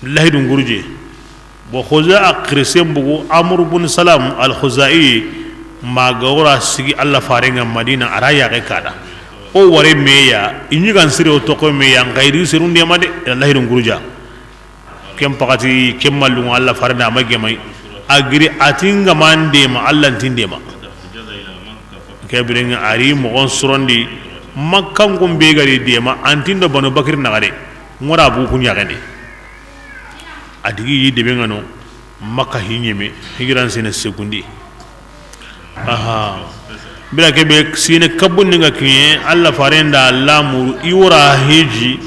lahidun gurje bo khuza akhrisem bugu amr ibn salam al khuzai magawra sigi alla farenga madina araya ke kada o ware meya inyi gan sire o to ko meya ngairi sirun de made lahidun gurja kem pakati kem mallu alla farna mage mai agri atinga mande ma alla tinde ma kebirenga ari mo on surondi makkan gum be gari de ma antindo banu bakir nagare ngora bu kunya gande adigi yi de bengano makka hinyeme higiran sene sekundi aha bila kebe sine kabun nga kiye alla farenda lamu iwra hiji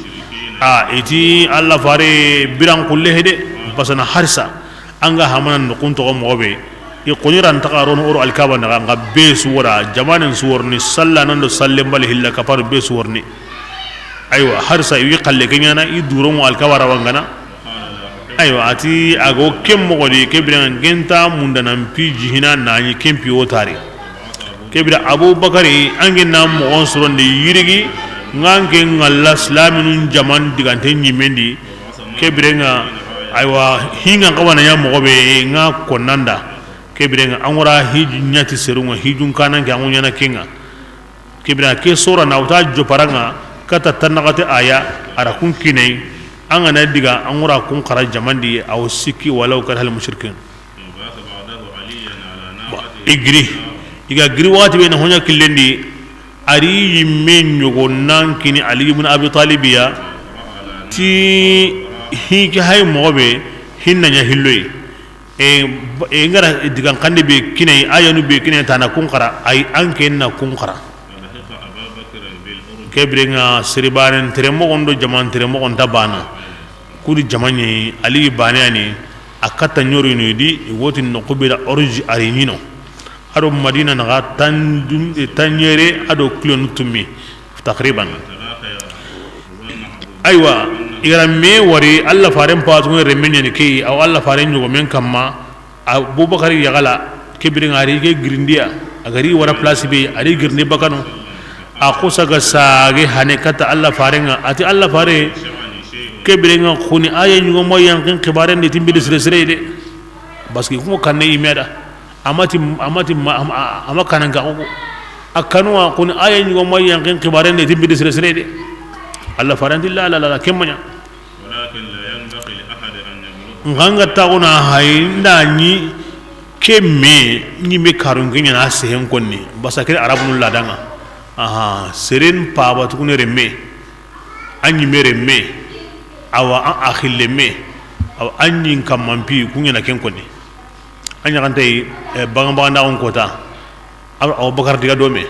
iti alla fare biran kulle hede basana harsa anga hamanan nukunto mo be i qoniran taqaron oro alkaba nga be suwara jamanen suwarni salla nando sallem bal hilla kafar be suwarni aywa harsa yi qalle kenyana i duro mo alkaba rawangana aywa ati ago kem mo godi kebiran genta mundana pi jihina nani kempi otari kebira abubakari angin nam mo on suronde yirigi nganke ngalla islamin jaman digante nyimendi kebirenga aywa hinga kawana ya mo be nga konanda kebirenga angora hiju nyati serunga hijun kanan ke angunya na kinga kebira ke sura na uta jo paranga kata tanagate aya ara kun kinai angana diga angura kun khara jamandi aw sikki walau karhal mushrikin igri iga gri wati be na honya killendi ari yimen yogo nankini ali ibn abi talibiya ti hi ki hay mobe hinna nya hilloy e ngara diga kande be kinai ayanu be kinai tana kun khara ay anken na kun khara kebrenga siribaren teremo gondo jaman teremo gonta bana kudi jamanye ali banani akata nyori no di woti no kubira orji arinino ado madina na tandum tanyere ado klon tumi takriban aywa igara me wari alla faren paatu ngere menye ke aw alla faren nyugo men kamma abubakar yagala kebrenga ari ke grindia agari wara place be ari girne bakano akusa ga sage hane kata alla farenga ati alla fare kebirenga khuni aya nyugo mo yankin khibaren de timbi sire de baski ko kanne imeda amati amakanan ga ko akanwa khuni aya nyugo mo yankin khibaren de timbi sire de alla faren dilla la kemanya walakin la yanbaghi li ahad an yamruq nganga tauna hayinda ni kemme ni me karun ginya na sehen konni basakire arabun ladanga aha seren paba tukune remme anyi mere me awa an akhille me aw anyi kamampi kunya na ken konni anya kan tay banga na on kota aw bakar diga do me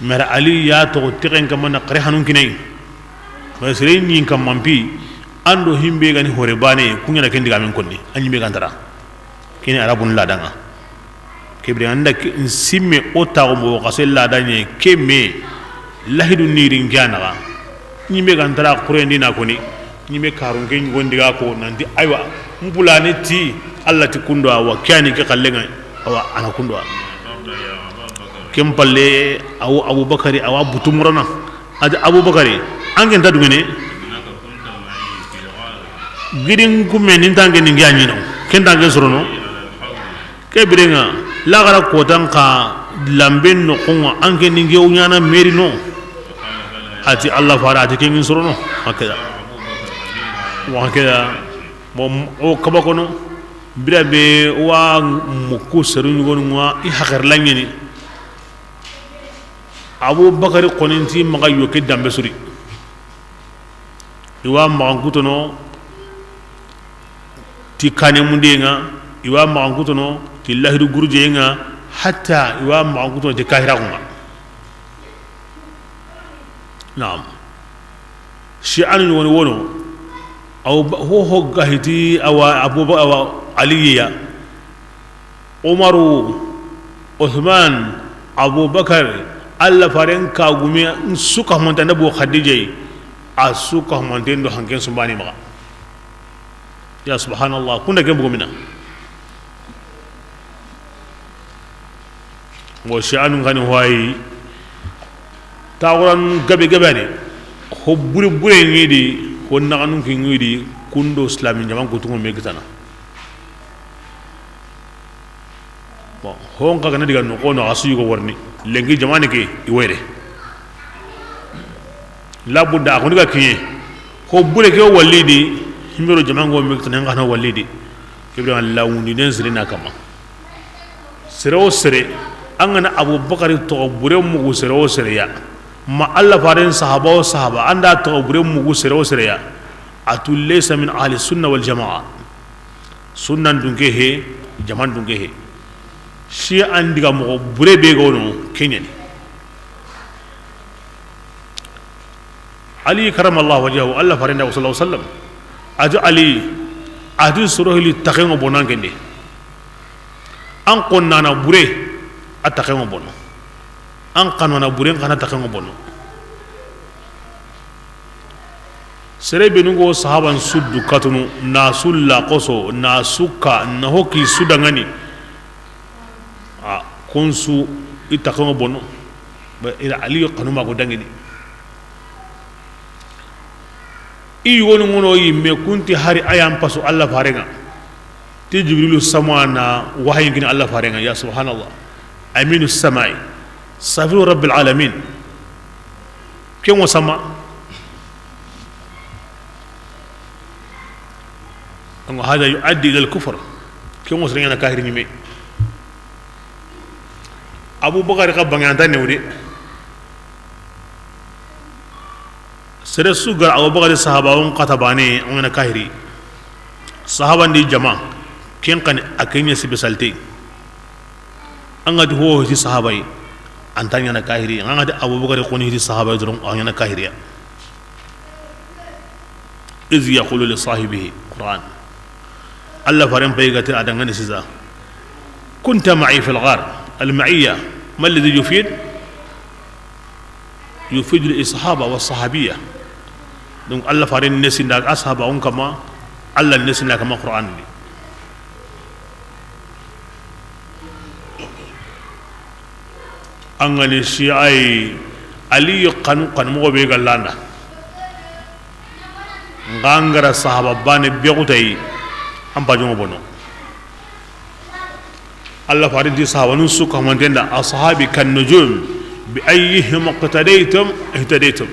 mera ali ya to tiren kam na qare hanun kinai ba seren ni kamampi ando himbe gani hore bane kunya na ken diga men konni anyi me gantara kini arabun ladanga kebri anda simme ota mo kasella danye kemme lahidu nirin gana nyime gantara kurendi na koni nyime karun ken gondiga ko nanti aywa mbulane ti Allah ti kundo wa kyani ke kallenga awa ana kundo kempalle awu abubakari awa butumurana adi abubakari angen tadu ngene gidin kumme nintange ningi anyino kentange sorono kebrenga lagara kotan ka lamben no konga anke ninge unyana meri no ati Allah fara ati ken sorono hakeda wa hakeda mom o kabakono birabe wa muku serun gonu wa i hakar langeni Abu Bakar qoninti maga yoke dambe suri iwa magankutono ti kane mundenga iwa magankutono ti lahiru guruje nga hatta iwa maguto te kahira kuma naam shi anu woni wono aw ho gahiti awa aliya umaru uthman abubakar alla faren ka gumi suka monta nabo khadija a suka monta ndo hanken sumbani ma ya subhanallah kunda ke bugumina mo sha'anu ngani hoyi tawran gabe ne ho bure ngidi ho naganu ki ngidi kundo islami jaman kutungo me kitana bon hon ka gana diga no ko no asu yugo warni lengi jamane ke iwere la budda ko diga kiye ko bure ke walidi himbero jaman go me kitana ngana walidi kibra lawundi den sirina kama sere o sere an gana abubakar to bure mugu sere o sere ya ma Allah farin sahaba o sahaba anda to bure mugu sere o sere ya atul laysa min ahli sunna wal jamaa sunnan dunke he jaman dunke he shi an diga mo bure be gono kenyen ali karamallahu wajhahu Allah farin da sallallahu alaihi wasallam aju ali adu suruhili takengo bonan kende an konnana bure a takengo bono an kanona bure kana takengo bono sere benugo sahaban suddu katunu na sulla qoso na suka na hoki sudangani a konsu itakengo bono ba ila ali kanuma go dangini i wonu ngono yimme kunti hari ayam pasu Allah farenga ti jibrilu samana wahyin gina Allah farenga ya subhanallah aminu samai safiru rabbil alamin ken wa sama an hada yuaddi ila al-kufr ken wa sirina kahir nyime abu bakar ka banganta newde sere sugar abu bakar sahaba on qatabane on kahiri sahaba ndi jama ken kan akenya sibisalte an ga ho hi sahabai antanya na kahiri an ga abu bakar ko ni hi sahabai durun an na kahiriya iz yaqulu li sahibihi quran Allah faran baygati adangane siza kunta ma'i fil ghar al ma'iyya ما الذي يفيد الإصحابة والصحابية دونك الله فارين الناس ناك أصحاب كما الله الناس ناك كما قرآن دي أنغني شيء علي قانو مو بيغا لانا غانغرا صحابة باني بيغوتاي أم باجو بونو الله فارين دي صحابة نسوك هم تندا أصحابي كالنجوم بأيهم اقتديتم اهتديتم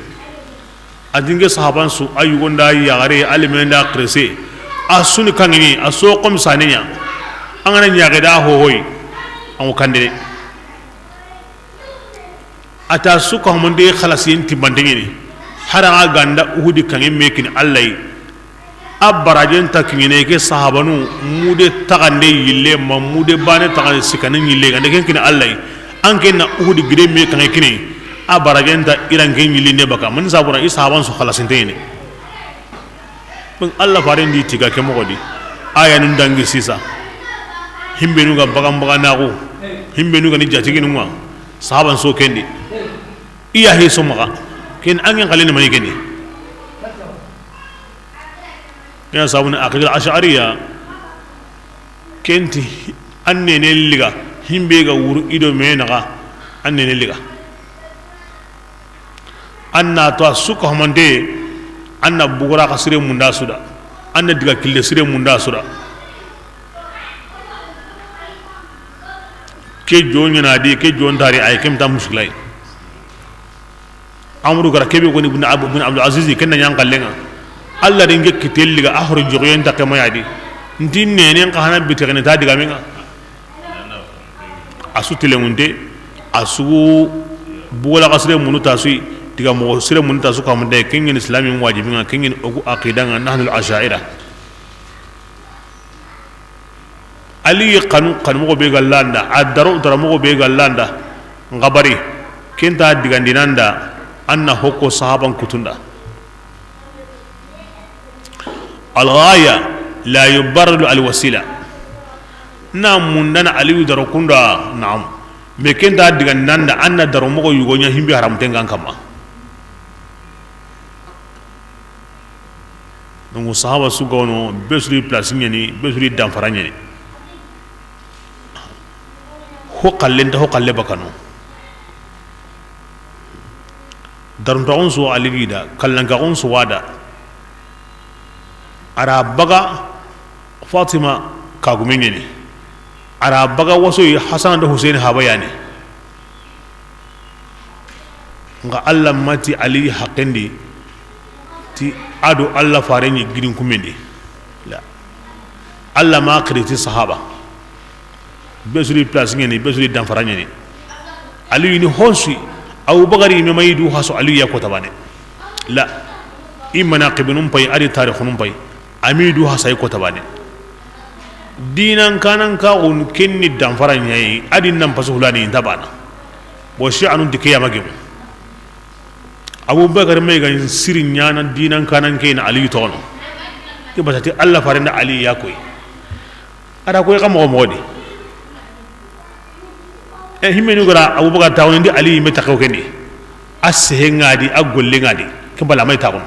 أدينك صحابان سو أيون دا يغري ألمن دا قرسي أسون كانني أسوقم سانيا أنا نيغدا هوي أو كاندي أتا سوك هم دي خلاصين تبانديني حرا غاندا أودي كاني ميكين الله abarajen takingene ke sahabanu mude tagande yille ma mude bane tagande sikanin yille gande ken kina Allah an ken na uhudi gire me kan kini abarajen ta iran ken yille ne baka mun sabura isahaban su khalasin tayne bin Allah farin di tiga ke mogodi aya nun dangi sisa himbe nu ga bagam na ko himbe nu ga ni jati kinu ma sahaban so kendi iya he so maka ken an ken kalene mani kendi يا صاحبنا أكيد الأشعرية كنت أني نلقى هم بيجا ور إيدو مينغا أني نلقى أنا توسك هم دي أنا بقرا كسر مندا سودا أنا دقا كل سر مندا سودا كي جون ينادي كي جون داري أي كم تام مشكلة أمرو كرا كبي كوني بن عبد العزيز كنا يانغ لنا Allah ringe kitelli ga ahru joyen ta kama yadi ndin nenen ka hana bitirne ta diga menga asu telemunde asu bola kasre munuta su diga mo sire munuta su kam de kingen islamin wajibin kingen ogu aqidan nahnu al-ash'ira ali kan mo be galanda adaro dara mo be galanda ngabari kenta diga dinanda anna hokko sahaban kutunda الغاية لا يبرر الوسيلة نعم من دنا علي دركوندا نعم مكين دا دغان ناندا أن درمو يغونيا هيمبي حرام تنغان كما دونك صحابة سوغونو بسري بلاسيني بسري دامفراني هو قلنت هو قلب بكانو درمتاون سو علي دا كلنغاون سو وادا ara baga fatima kagumenye ne ara baga waso yi hasan da husaini habayani nga Allah mati ali haqqendi ti ado Allah farenyi gidin kumendi la Allah ma kriti sahaba besuri place ngeni besuri danfaranya ni ali ni honsi abu bagari me mayidu haso ali ya ko tabane la imana qibnum pay ari tarikhunum pay amidu hasay ko tabane dinan kanan ka on kenni danfaranya yi adin nan pasu hulani tabana bo shi anun dike ya magem abu bakar mai gan sirin yana dinan kanan kai na ali tono ke batati Allah farenda ali ya koy ada koy kam mo modi himenu gara abubakar tawon ndi ali me takaw kendi asse ngadi agolle ngadi ke bala may tawon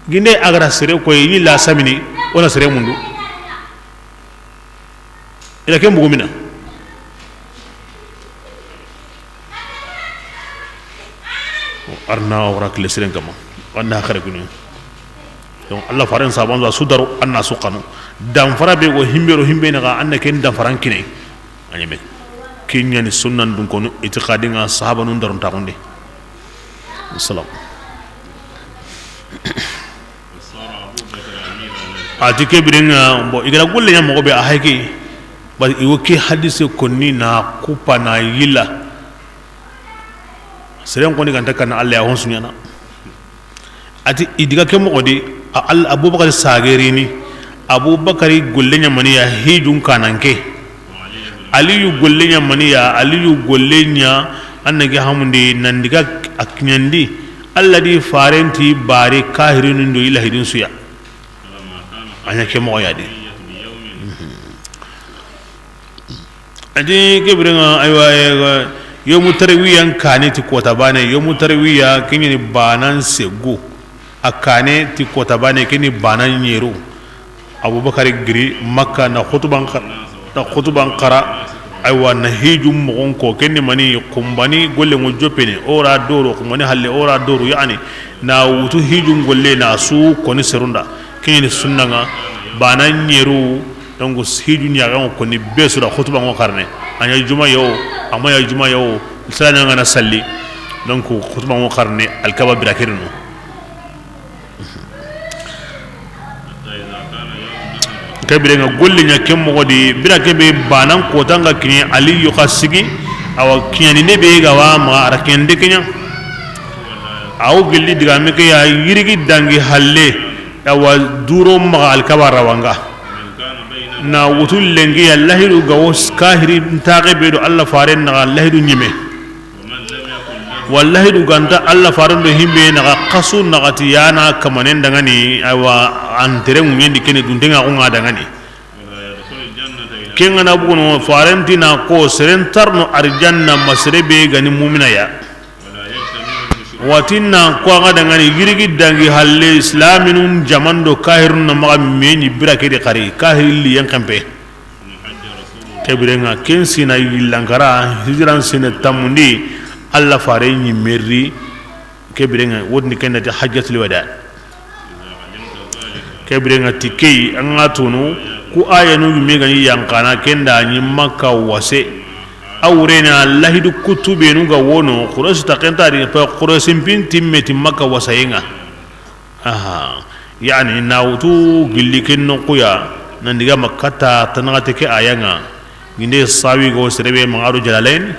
ginde agara sere ko yi la samini wala sere mundu ila ke mbugo mina arna wara kle sere kama wanda khare kunu donc Allah faran sabon za sudaru anna suqanu dam fara be go himbero himbe na anna ken dam faran kine anyame kenya ni sunnan dun kono itiqadi nga sahaba nun daron takonde salam atike birenga bo igara gulle nyam go be ahaki ba iwoki hadise konni na kupa na yila seren koni kan takana Allah ya honsu nyana ati idiga ke mo odi al abubakar sagerini abubakar gulle nyamani ya hijun kananke aliyu golle nya maniya aliyu golle nya annage hamunde nandiga aknyandi alladi farenti bare kahirin ndo ila hidin suya anya ke mo yadi adi gebrenga aywa yomu tarwiyan kane ti kota bane yomu tarwiya kinyi banan sego akane ti kota bane kini banan nyero abubakar giri makka na khutuban qara aywa na hiju mogon ko kenni mani kumbani golle ngo jopene ora doro kumani halle ora doro yani na wutu hiju golle na su koni serunda kinni sunna nga banan nyeru donc hiju nyaga ko ni besura khutuba ngo karne anya juma yo amaya juma yo sana nga na salli donc khutuba ngo karne alkaba birakirno kabire nga golle nya kem mo di bira kebe banan ko tanga kini ali yu khasigi aw kiyani ne be ga wa ma araken de kenya aw gilli diga me ke ya yirigi dangi halle awa duro ma al kabara wanga na wutul lengi ya lahiru ga was kahiri taqibe do Allah faren na lahiru nyime wallahi du ganta Allah faren do himbe na qasu na gatiyana kamanen dangani awa antere ngendi kene dundenga ko ngada ngani kenga na bugono farentina ko serentarno arjanna masrebe gani mu'mina ya watinna ko ngada ngani girigi dangi halle islaminun jamando kahirun na maga meni birake de qari kahili yankampe kebirenga kensina yillangara hijran sene tamundi Allah farenyi merri kebirenga wodni kenati hajjatul wada kebirenga tikei anga tunu ku aya nu mega ni yankana kenda ni makka wase awrena lahidu kutube nu ga wono quraish taqenta ri pa quraish pinti meti makka wasayenga aha yani nawtu gilli kenno kuya nandiga makkata tanagate ke ayanga ginde sawi go serebe mangaru jalalain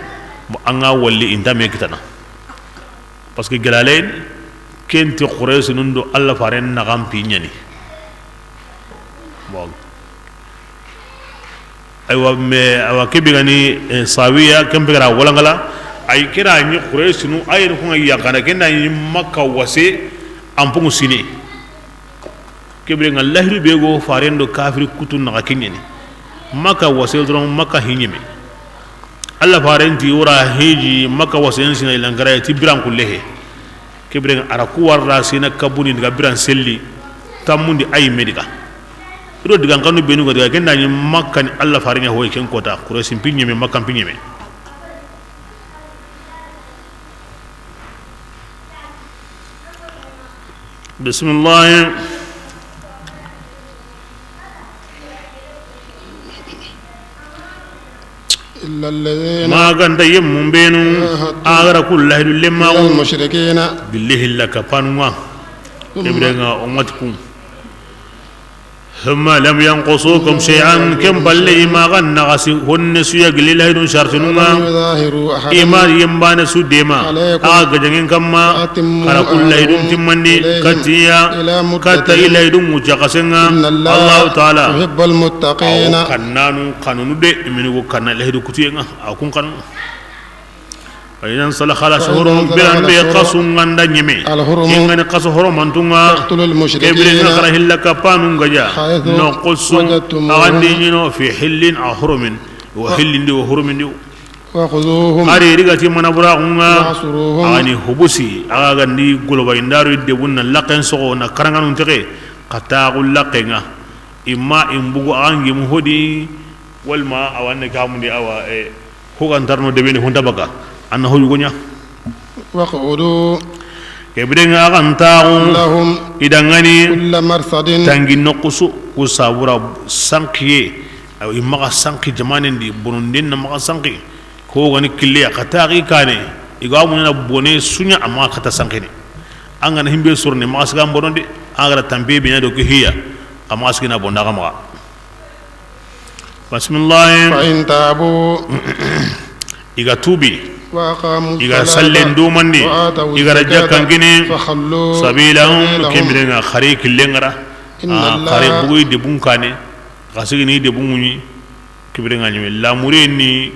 anga walli inta me kitana parce que jalalain kenti quraish nundo Allah faren na gampi nyani bon aywa me awa kebigani sawiya kembira walangala ay kira ni quraish nu ay ko ngi yakana kenda ni makka wase ampungu sini kebira lahri bego farendo kafir kutun na kenyani makka wase dron makka hinyeme Allah farenti ora heji makka wase sina ilangara tibran kullehe kebira araku warra sina kabuni diga biran selli tamundi ay medika do digan kanu benu diga kenda ni makka ni Allah farenya hoy ken kota quraish pinyeme makka pinyeme bismillah إلا الذين ما كان تيم بينو أغرى كل هيد لما المشركين بالله لك فانوا يبرنا أمتكم ثم لم ينقصوكم شيئا كم بل ما غن هن سيغلي لهدون شرطنما إيمان يمبان سوديما آغجنين كما على كل هدون تمني كتيا كتا إلى هدون مجاقسنا الله تعالى يحب المتقين أو كنانو دي منو كنا لهدو كتيا أو كن كنو فإذا صلى خلا شهورهم بلان بقصون عند نيمي إن قصهرهم أنتما كبرين خلا هلا كبانون جا نقص أغنينو في حل أحرم وحل دي وحرم دي وخذوهم أري رجعتي من أبراهيم أني حبسي أغني قلوب إندارو يدبون لقين سو نكرانو نتقي كتاقول لقينا إما إمبوغ أنجي مهودي والما أوانك همدي أوا هو أنترنو دبيني هوندا بقى أنا هو يقولنا وقعدوا كبرين أغنتاهم لهم إذا غني كل مرصد تانجي نقصو كسابورا سانكي أو إما سانكي جمانين دي بروندين نما سانكي هو غني كليا كتاقي كاني إيقامنا بوني سنيا أما كتا سانكي أنا هم بيسورني ما أسكان بروندي أنا تنبيه بينا دوكي هي أما أسكنا بوندا كما بسم الله فإن تابوا إيقا توبي إذا سلن دومني إذا رجع كنجني سبيلهم كمبرنا خريك اللينغرا خريك بوي دبون كاني خاسيني دبوني كمبرنا نيم لا موريني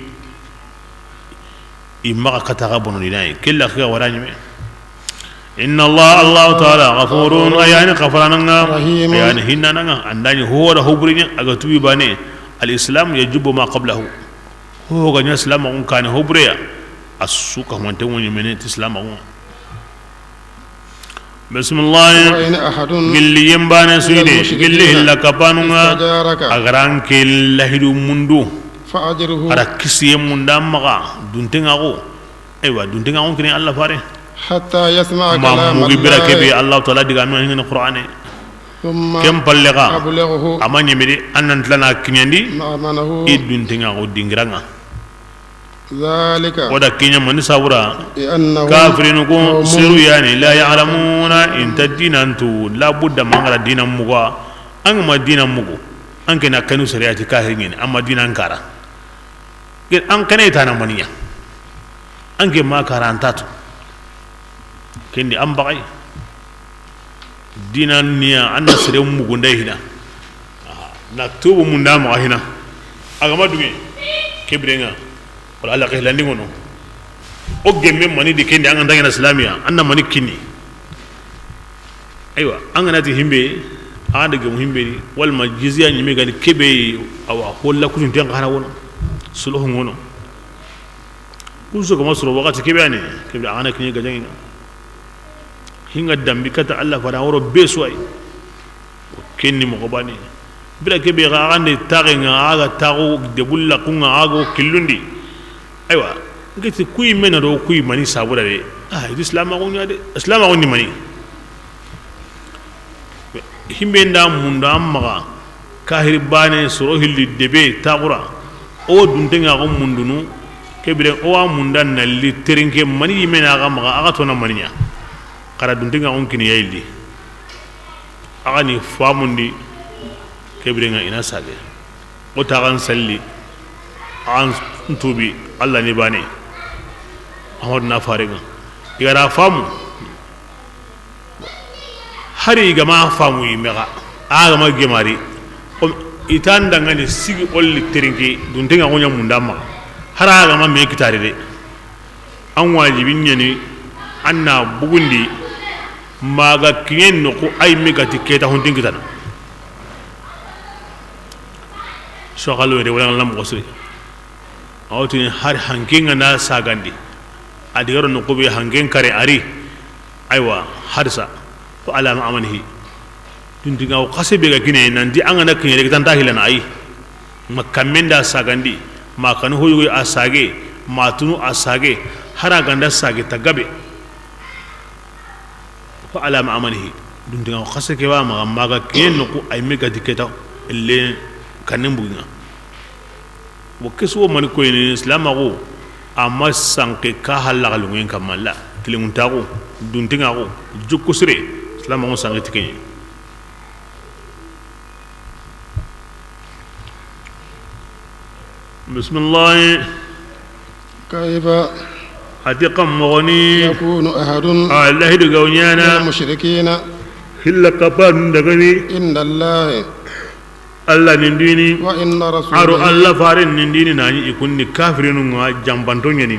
إما كتاغا بنوني ناي كلا خيا وراني إن الله تعالى غفور يعني غفرانا يعني هنانا عندنا هو رهبرين أغتوي باني الإسلام يجب ما قبله هو غني الإسلام كان هبريا السوق هم تقولون من الإسلام بسم الله قل لي ينبان سيدي قل لي هلا كبانونا أغران كل هدو مندو فأجره أركس يمندا مغا دونتينغو أيوة دونتينغو كني الله فاري حتى يسمع كلام الله ما مغبرا كبي الله تعالى دعانو هنا القرآن ثم كم بلغا أبلغه أما نمري أن نتلنا كنيندي مأمنه إدونتينغو دينغرانا ذلك ودا كينيا من ساورا بأنه كافرين كون سيرو يعني لا يعلمون إن تدين أنتو لا بد من غير دين مغا أنما دين مغو أنك نكنو سريعتي كاهرين أما دين أنكارا أنك نيتانا منيا أنك ما كارانتاتو كندي أمبغي دين نيا أن سريع مغو هنا نكتوب من دام هنا أغما دوغي كبرنا wala Allah kay landi ngono o gemme mani di kendi anga ndangena islamiya anna mani kini aywa anga nati himbe anda gem himbe ni wal ma jizya ni me gani kebe awa holla kunu tan khara wono suluhu ngono kunso ko masro wakati kebe ani kebe ana kini gajangi hinga dambi kata Allah fara woro besway kenni mo ko bani bira kebe ga ande tarenga aga tago de bulla kunga ago killundi aywa ngati kuy menado kuy mani sabura de islam ko nyade islam ko ni mani himbe nda munda amma kahir bane soro hilli debe tagura o duntenga ko mundunu kebire o wa munda nalli terinke mani mena ga maga aga to na maninya kara duntenga on kini yayli aga ni famundi kebire nga ina sage o tagan salli an tubi Allah ni bane Ahmad na faringa igara famu hari gama famu yimega aga ma gemari itan dangane sigi olli terinke duntenga gonya mundama hara aga ma me kitare de an wajibin ne anna bugundi maga kiyen no ko ay mega tiketa hundin kitana so galo de wala lam gosri awtini har hankinga na sagandi adigaro no ko be hangen kare ari aywa harsa to ala ma amanihi dundinga o kasebe ga gine nan di anga na kinye tan tahilana ai makamenda sagandi ma kanu hoyo asage matunu asage hara ganda sage tagabe ko ala ma amanihi dundinga o kasake wa ma ga kinye no ko ay mega diketa elle kanem buginga وكسو من كوين الإسلام أقول أما سانك كهلا غلوين كمالا كلمون تاغو دونتين أقول جوكو سري الإسلام أقول سانك تكيني بسم الله كيف أتقم مغني يكون أحد الله يدعونيانا المشركين هلا كبان دغني عند الله الله ننديني وإن رسوله aro Allah faren nindini nani ikunni kafirinu nga jambanto nyani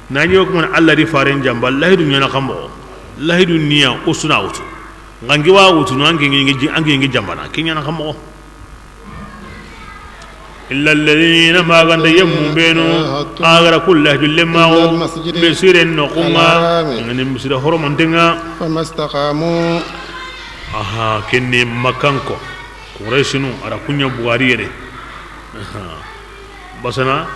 nani yokman Allah di faren jamba Allah hidu nyana kambo Allah hidu niya usuna utu ngangi wa utu no angi jambana kinyana kambo illa alladhina ma ganda yammu benu agara kullahu jillama besiren no kuma ngani musida horomantenga فمستقاموا aha kenne makanko Quraishinu ara kunya buhari yede basana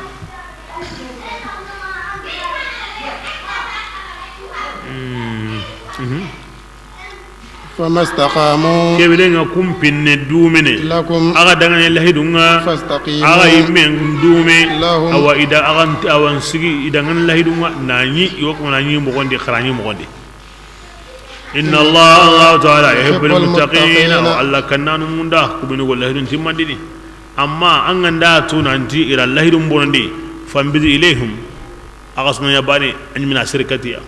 فما استقاموا kebirenga kumpinne dumene لكم aga dangane lahidunga aga فاستقيموا imen dume lahum awa ida aganti awan sigi idangan lahidunga nani yok nani mo gondi kharani mo gondi inna Allah ta'ala yuhibbul muttaqin wa alla kannanu munda kubinu wallahi timmandini amma an ganda tunanti ila lahidun bonandi fambizi ilaihim agasna yabani an min asirkatiya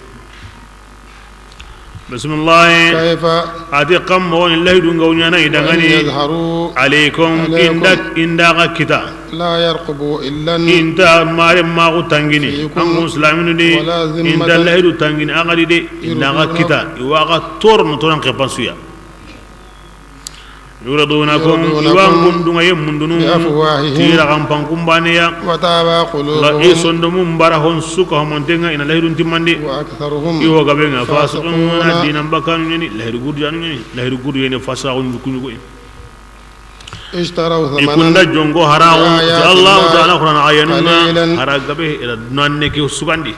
بسم الله كيف ati kammo in lahidun gawnyana وإن idangani يظهروا عليكم inda kita لا يرقبوا إلا inta mare magu tangini Fiikum an musliminu de wala zimmatan inda lahidu tangini agadi de inda kita iwaga torno toran kepansuya yuradunakum iwan gundunga yemundunu بأفواههم tira kampan kumbaniya وتابى la قلوبهم isondum barahon suka homontenga ina lahidun timmandi وأكثرهم iwo gabenga fasiqun فاسقون dinan bakanu ni lahidu gurjanu ni lahidu gurjanu ni fasaqun kunyu اشتروا ikunda ثمنا jongo haramu بآيات Allah الله ta'ala qur'an ayanuna قليلا haragabe ila nanne ke sugandi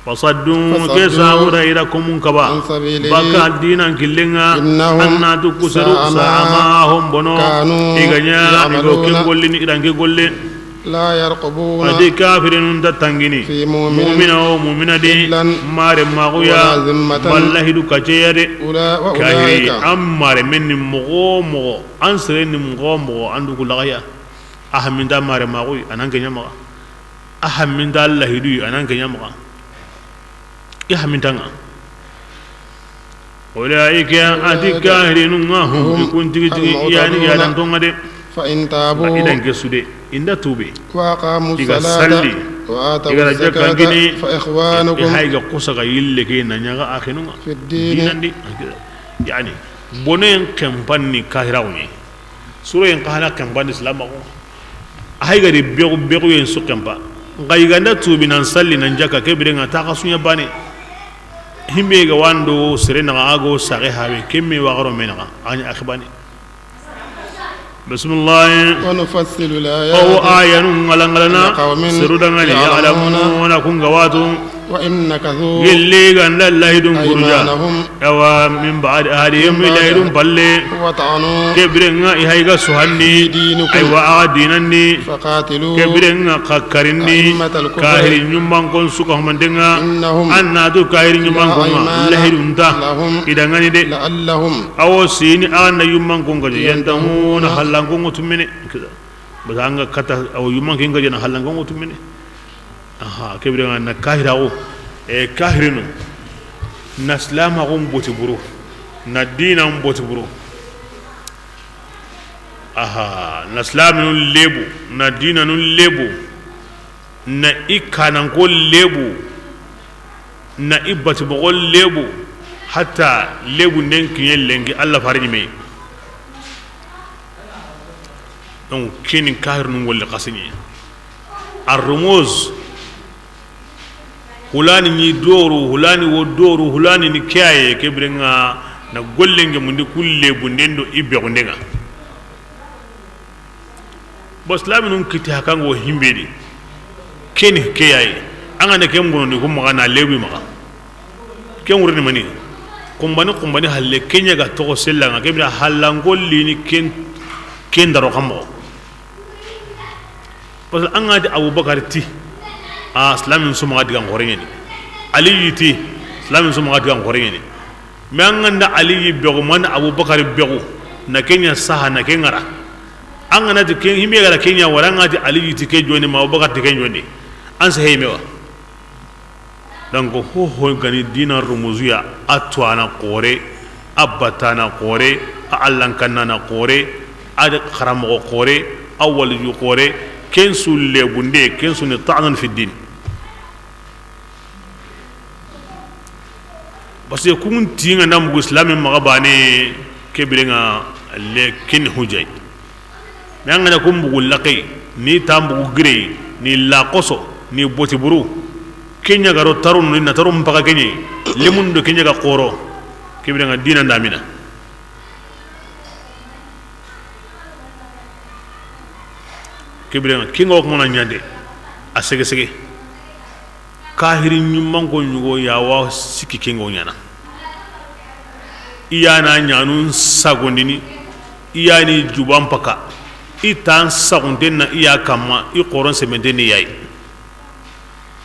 fasaddu Fasaddu kesawura ila kumun kaba an sabilihi baka dinan killenga innahum annatu kusaru sama hom bono kanu iganya igo ya'maluna ken gollini idange golle لا يرقبون adi kafirin tatangini في مؤمن mu'mina o mu'mina de إلا mare maguya ولا ذمة wallahi du kaceyade kahiri وأولئك ammare menni mogo an sereni mogo andu kulagaya ahaminda mare magui anan kenya maga ahaminda Allah hidu anan kenya maga ihamintanga ulaika atikahirin ngahum kunti yani yadan tongade فإن تابوا idan kesude inda tube وأقاموا إذا الصلاة صلي وآتوا إذا الزكاة جكني فإخوانكم هايغا قصغا يلكي نانيغا اخنو في الدين ديناندي يعني بونين كمباني كايراوني سورة ينقهنا كمباني اسلام هايغا دي بيغو ينسو كمبا غايغا نتوبي ننصلي ننجاكا كبيرنا تاقصو يباني himbega wando serena ago sare hawe kemme wagaro menaka ani akhbani bismillah ونفصل أو الآيات آية نغلنا لقوم سرودنا يعلمون كون غواتو وإن نكثوا يلي غند الله يدون غرجا أيمانهم أو من بعد أهلهم إلى يدون بالله وطعنوا كبرنا إهايغا سوهني دينكم أيوا دينني فقاتلوا كبرنا كاكرني أئمة الكفر كاهر نيومان كون سوكا مندنا إنهم أن دو كاهر نيومان كون الله يدون تا لهم إذا غني دي لعلهم أو سيني أن يومان كون كجي ينتهون حلان كون تمني كذا بس أنغا كتا أو يومان كين كجي حلان كون تمني aha kebiranga na kahirawo kahirinu na islama gon boti buru na dina boti buru aha na islamu lebu na dina nun lebu na ikanan ko lebu na ibati bo lebu hatta lebu nen kiyen lengi Allah farini me donc kinin kahirnu wal qasini الرموز hulani ni doru hulani wo doru hulani ni kiyaye kebrenga na gollenge mundi kulle bundendo ibbe gondenga bos laminun kiti hakango himbedi keni kiyaye anga ne kemgono ni kuma na lebi maka kemurni mani kumbani halle kenya ga to sellanga kebra halangolli ni ken daro kammo parce que anga di abubakar ti islamin suma diga ngorengeni ali ti islamin suma diga ngorengeni me anga ali bego man abubakar bego na kenya saha na kengara anga na di ken himbe gara kenya waranga di ali ti ke joni ma abubakar ti ken joni an se heymewa donc ho gani dina rumuziya atwana qore abatana qore allan kanana qore ad kharamo qore awwal yu qore ken sulle bunde ken sunni ta'nan fi din parce que kun tinga ndam islamin magabane kebirenga le kin hujay nanga na kum bugul laqi ni tambu grey ni la qoso ni boti buru kenya garo tarun ni na tarum paga kenyi lemun do kenya ga qoro kebirenga dina ndamina kebirenga kingo ko mona nyande a sege sege kahiri nyumman ko nyugo ya wa siki kingo nyana iyana nyanun sagondini iyani juban paka itan sagonden na iya kama I qoron sementeni yayi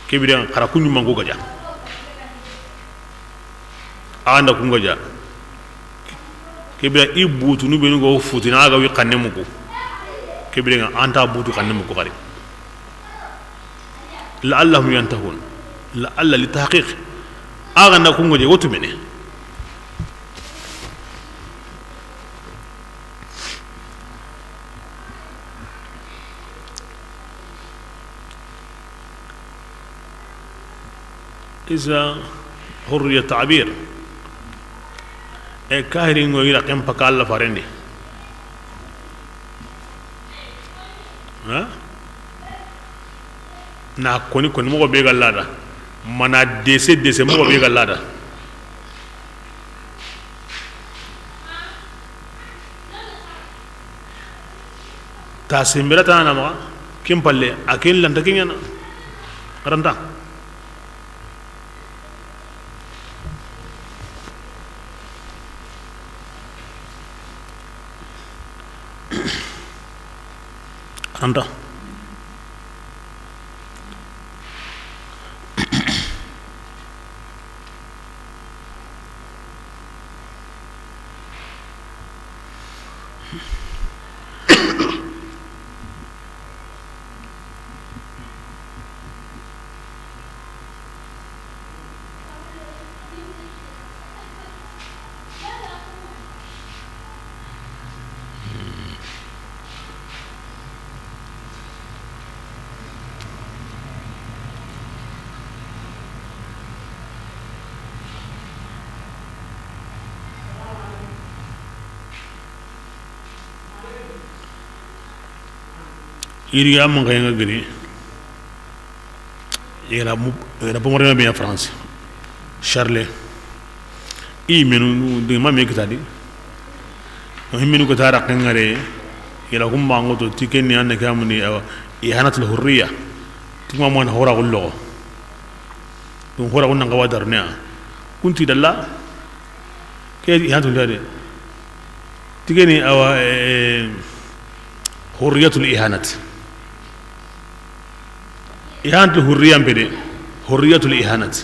kebirenga kara kunyumman ko gaja anda kunga ja kebirenga I butu nu benu go futina aga wi kannemu ko kebirenga anta butu kannemu ko gari la'allahum yantahun la'alla litahqiq aga na kunga je wotu mene إذا حرية تعبير كاهرين ويلا كم بكال فارندي ها na koni mo be galada mana dese mo be galada ta simbira ta na ma kim palle akin landa kinyana randa randa iri am nga nga gëni era pomoré bien France Charles I menu de mame kitadi no himenu ko tara ngare ila humma ngoto tikeni an kamni ihanatul hurriya tima mon hora gullo dum hora wonna nga wadarna kunti dalla ke ihanatul dade tikeni awa hurriyatul ihanat إهانة الحرية بدي حرية الإهانة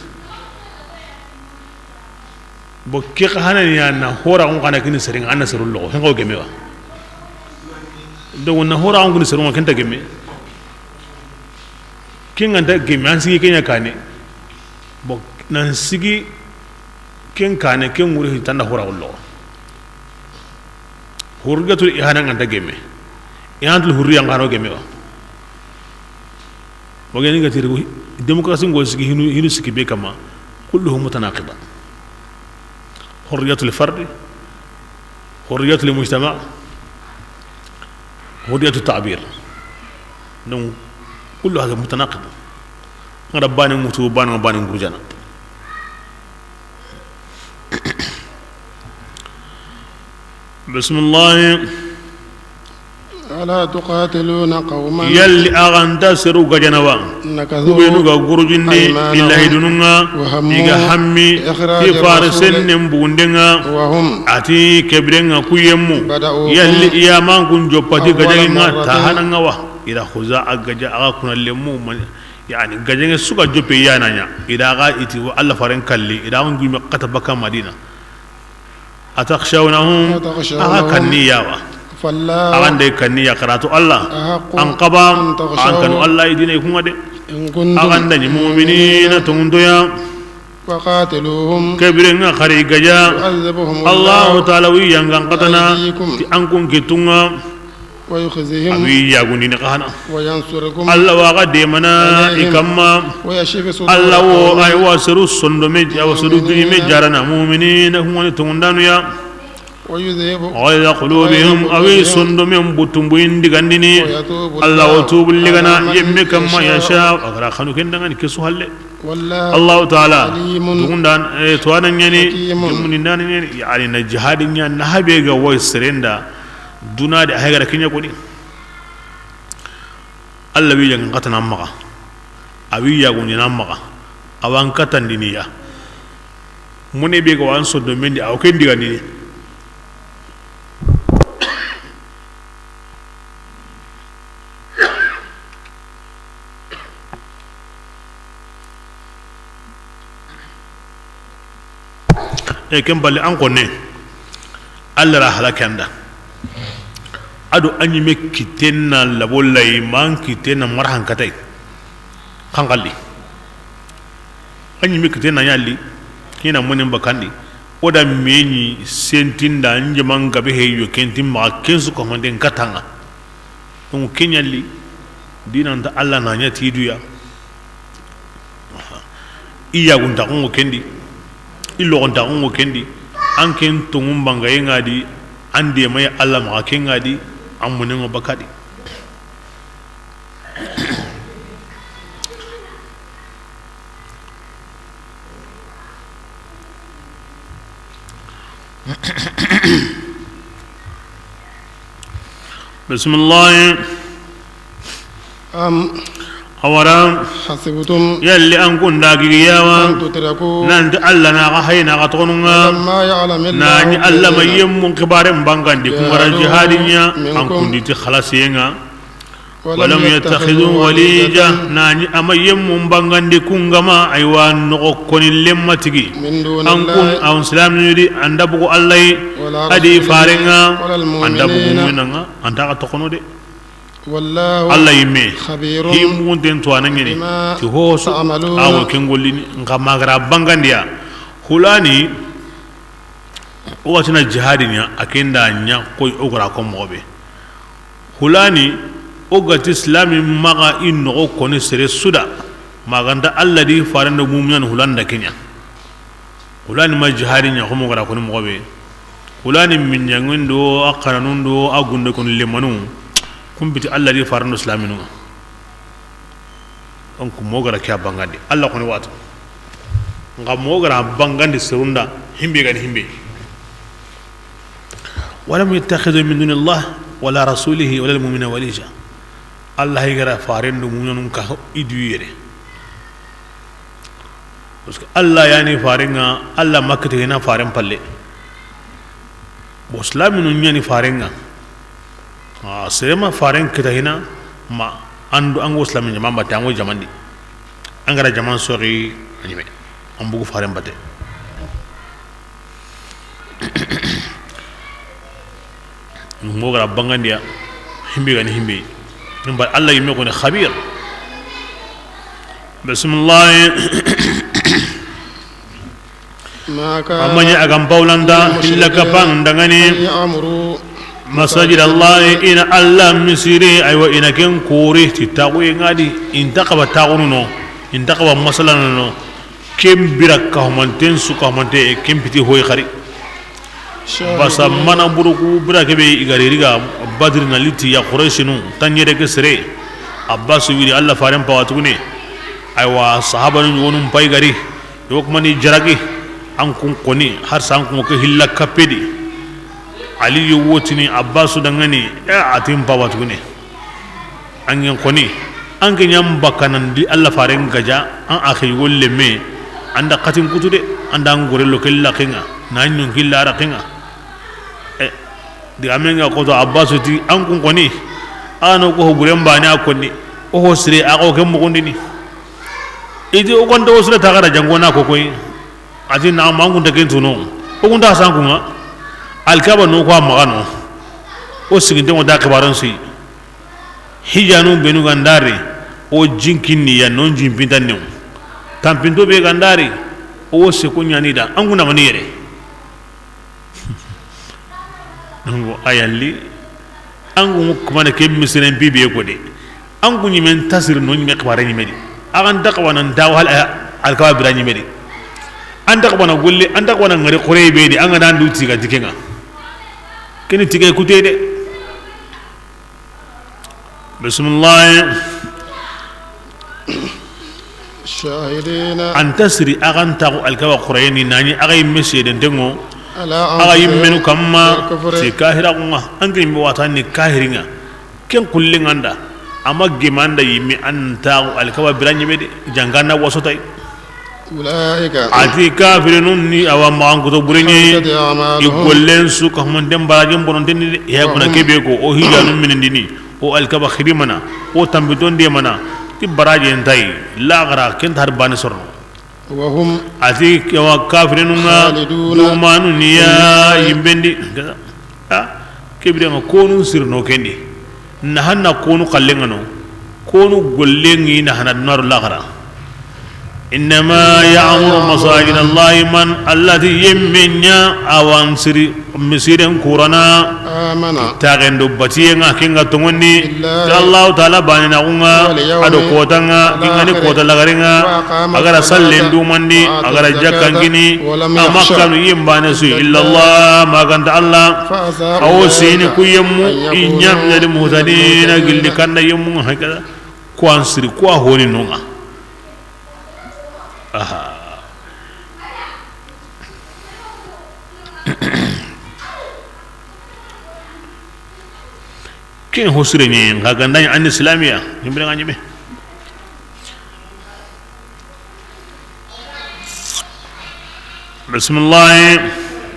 بكيك هانا نيانا هورا عن كنا كني سرين أنا سرول الله هنقول جميعا ده ونا هورا عن كني سرول ما كنت جميع كين عند جميع سيجي كني كاني بك نسيجي كين كاني كين موري تانا هورا الله حرية الإهانة عند جميع إهانة الحرية عن كانوا جميعا وغاني غاتيرو الديمقراطيه غوسكي هينو سكي بكما كلهم متناقضه حريه الفرد حريه المجتمع حريه التعبير دونك كل هذا متناقض رباني متو بان بان غرجانا بسم الله ألا تقاتلون قوما يلي أغانتا سرو غجنوا كوبينو غورجيندي بالله دونغا إيغا حمي في فارسن نمبوندنغا أتي كبرنغا كويمو يلي إيامان كن جوباتي غجنغا تاهانغا ida khuza agaja aga kuna lemu yani gajenga suka jope yana nya ida ga iti wa Allah faren kalli ida on gumi qata baka madina atakhshawnahum aga kanniya wa فالله agande kanniya karatu Allah an qaba an kanu Allah idina kuma de إن كنتم aganda ni mu'minina tunduya وقاتلوهم كبرنا خريجا يعذبهم الله تعالى ويانغان قتنا أنكم كتونا ويخزيهم أبي يغني نقهنا وينصركم الله وقد ديمنا إكما ويشفي صدور الله أي واسرو الصندومج أو سرو ديمج جارنا مؤمنين هم نتوندانو يا ويذهب غير قلوبهم أوي صندومهم بتمبين دغانديني الله وتوب لغنا يمك ما يشاء أغرا خانو كندغان كسو هله والله الله تعالى عليم تغندان توانا يعني حكيم من دان يعني نجهاد نيا نهبيغا ويسرندا دونا دي هيغا كينيا كودي الله بي يان قتنا مغا ابي يغوني نمغا اوان كتان دينيا موني بيغا وان سودو مندي او كين ديغاندي kem balle an konne Allah ra halakanda ado anyi me kitenna labollay man kitenna marhan katay kangalli anyi me kitenna yalli kina monen bakandi oda meni sentinda njaman gabe heyo kentin ma kensu ko manden katanga on kenyalli dinanta Allah na nya tiduya iya gunda ko kendi illo on taungo kendi anken tungum bangaye ngadi ande may Allah ma ken ngadi amune ngo bakadi bismillah أولا حسبتم يلي أنكم داقيقياوا أن تتركوا نانت ألا ناقا حينا غطغنونا لما يعلم الله ناني ألا ما الذين يمون كبارين بانغان دي كمرا جهادين أنكم دي تخلصين ولم يتخذوا وليجا ناني أما يمون بانغان دي كنغما أيوان نغوكون اللمة تجي من دون أنكم الله أو سلام نيدي أندبقو الله ولا أدي رسوله فارنغا ولا أندبقو المؤمنين مؤمنين أنتا تقنو دي والله Allah yimme خبير himun den to anan ngene bima ti hoso ta'maluna. awo kengolli nga magara bangandiya hulani o watina jihadin ya akenda nya koy ogara ko mobe hulani o gati islami maga inno ko ne sere suda maganda Allah di faranda mu'minan hulanda kenya hulani ma jihadin ya ko mogara ko mobe hulani min nyangundo akaranundo agunde kon lemanu kumbiti Allah di farno islaminu on ko mogara kya bangandi Allah ko ne wato nga mogara bangandi serunda himbe gani himbe walam yattakhidhu min dunillah wala rasulihi wala almu'mina walija Allah yigara farendo mu'minun ka iduyere parce que Allah yani farenga Allah makkate na faren palle bo islaminu nyani farenga sema faren kita hina ma andu ango islamin jama batte ango jamandi angara jaman sori anime ambugo faren batte mogara bangandia himbe gani himbe nimba Allah yimme ko ne khabir bismillah ما كان amanya agam paulanda illa kapang dangani يأمروا مساجد الله إن الله مسيري أيوة إن كن كوري تتاوي غادي إن تقبل تاغنو إن تقبل مثلا نو كم برك كهمنتين سو كهمنتين كم بتي هوي خري بس ما نبروكو برك بي إغاريريغا بدر نالتي يا قريش نو تانيري كسري أباس ويري الله فارم بواتوني أيوة صحابة نونم باي غاري يوك ماني جراغي أنكم كوني هر سانكم كهلا كبدي Ali wotini Abbasu dangani atim pawatune angen koni angen yam bakanan di Allah faren gaja an akhi wolle me anda qatin kutude anda ngorello kella kinga nanyu killa ra kinga di amenga ko to Abbasu ti an kun koni ano ko buren bani akonni o ho sire ako ke mo gondini idi o gonda o sire tagara jangona ko koy ati na mangu de ken tuno o gonda sankunga alkaba no ko magano o siginde mo da kabaran sui hijanu benu gandare o jinkinni ya non jimpinta new tampinto be gandare o se ko nyani da anguna mani yere ngo ayalli angu kuma ne ke misiren bibiye ko de angu ni men tasir no nyime kabare ni medi agan dakwana ndawal alkawa birani medi anda ko bana golle anda ko bana ngare khore be di anga dan duti ga dikenga keni tige kutede bismillah shahidina an tasri agan tagu alkawa khurayni nani agay mesede dengo agay menu kamma si kahira kunga angri mi watani kahiringa ken kullin anda ama gemanda yimi an tagu alkawa birani medi jangana wasotay ulaika ati kafirun ni awa maangu to burenye ikollen su ko mon dem barajem bonon den ya kuna kebe ko o hijanu minindini o alkaba khidimana o tambidon de mana ti baraje entai lagara ken tar bani sorno wa hum ati wa kafirun na lumanu niya yimbendi kebire ma konu sirno kendi na hanna konu kallengano konu gollengi na hanna nar lagara إنما يعمر مساجد الله من الذي يمنع أوان سري مسيرن كورانا آمنا تاغن دبتينا كينغا توني الله تعالى باننا كونغا أدو كوتانا كينغاني كوتا لغرينغا أغار سلين دوماندي أغار جاكانجيني أما كانوا يمبانسو إلا الله ما كانت الله أو سيني كو يمو إنيام نادي مهتدين قلي كان يمو هكذا كوان سري كوا هوني نونغا كين هسرني غاغنداني عن الاسلاميه يمبر غانيبه بسم الله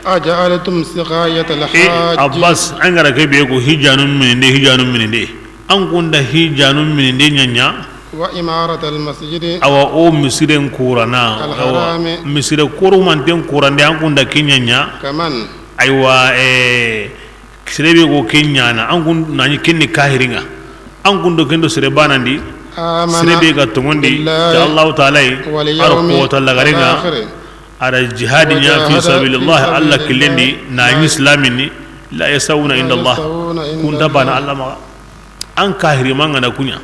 أجعلتم سقاية الحاج عباس انغرا كبيكو هجانم من دي هجانم من دي ان كنت هجانم من دي نيا وإمارة المسجد أو مسيرن كورانا أو مسير كورمان تين كوران دي أنكون دا كينيا كمان أيوة سيربي كو كينيا نا أنكون ناني كيني كاهرينغا أنكون دو كندو سيربانا دي سيربي كتومون دي الله تعالى أرقو تلغرينغا على الجهاد في سبيل الله الله كلني ناني إسلامي لا يسوون عند الله كنت بانا الله ما أن كاهري مانغا نكونيا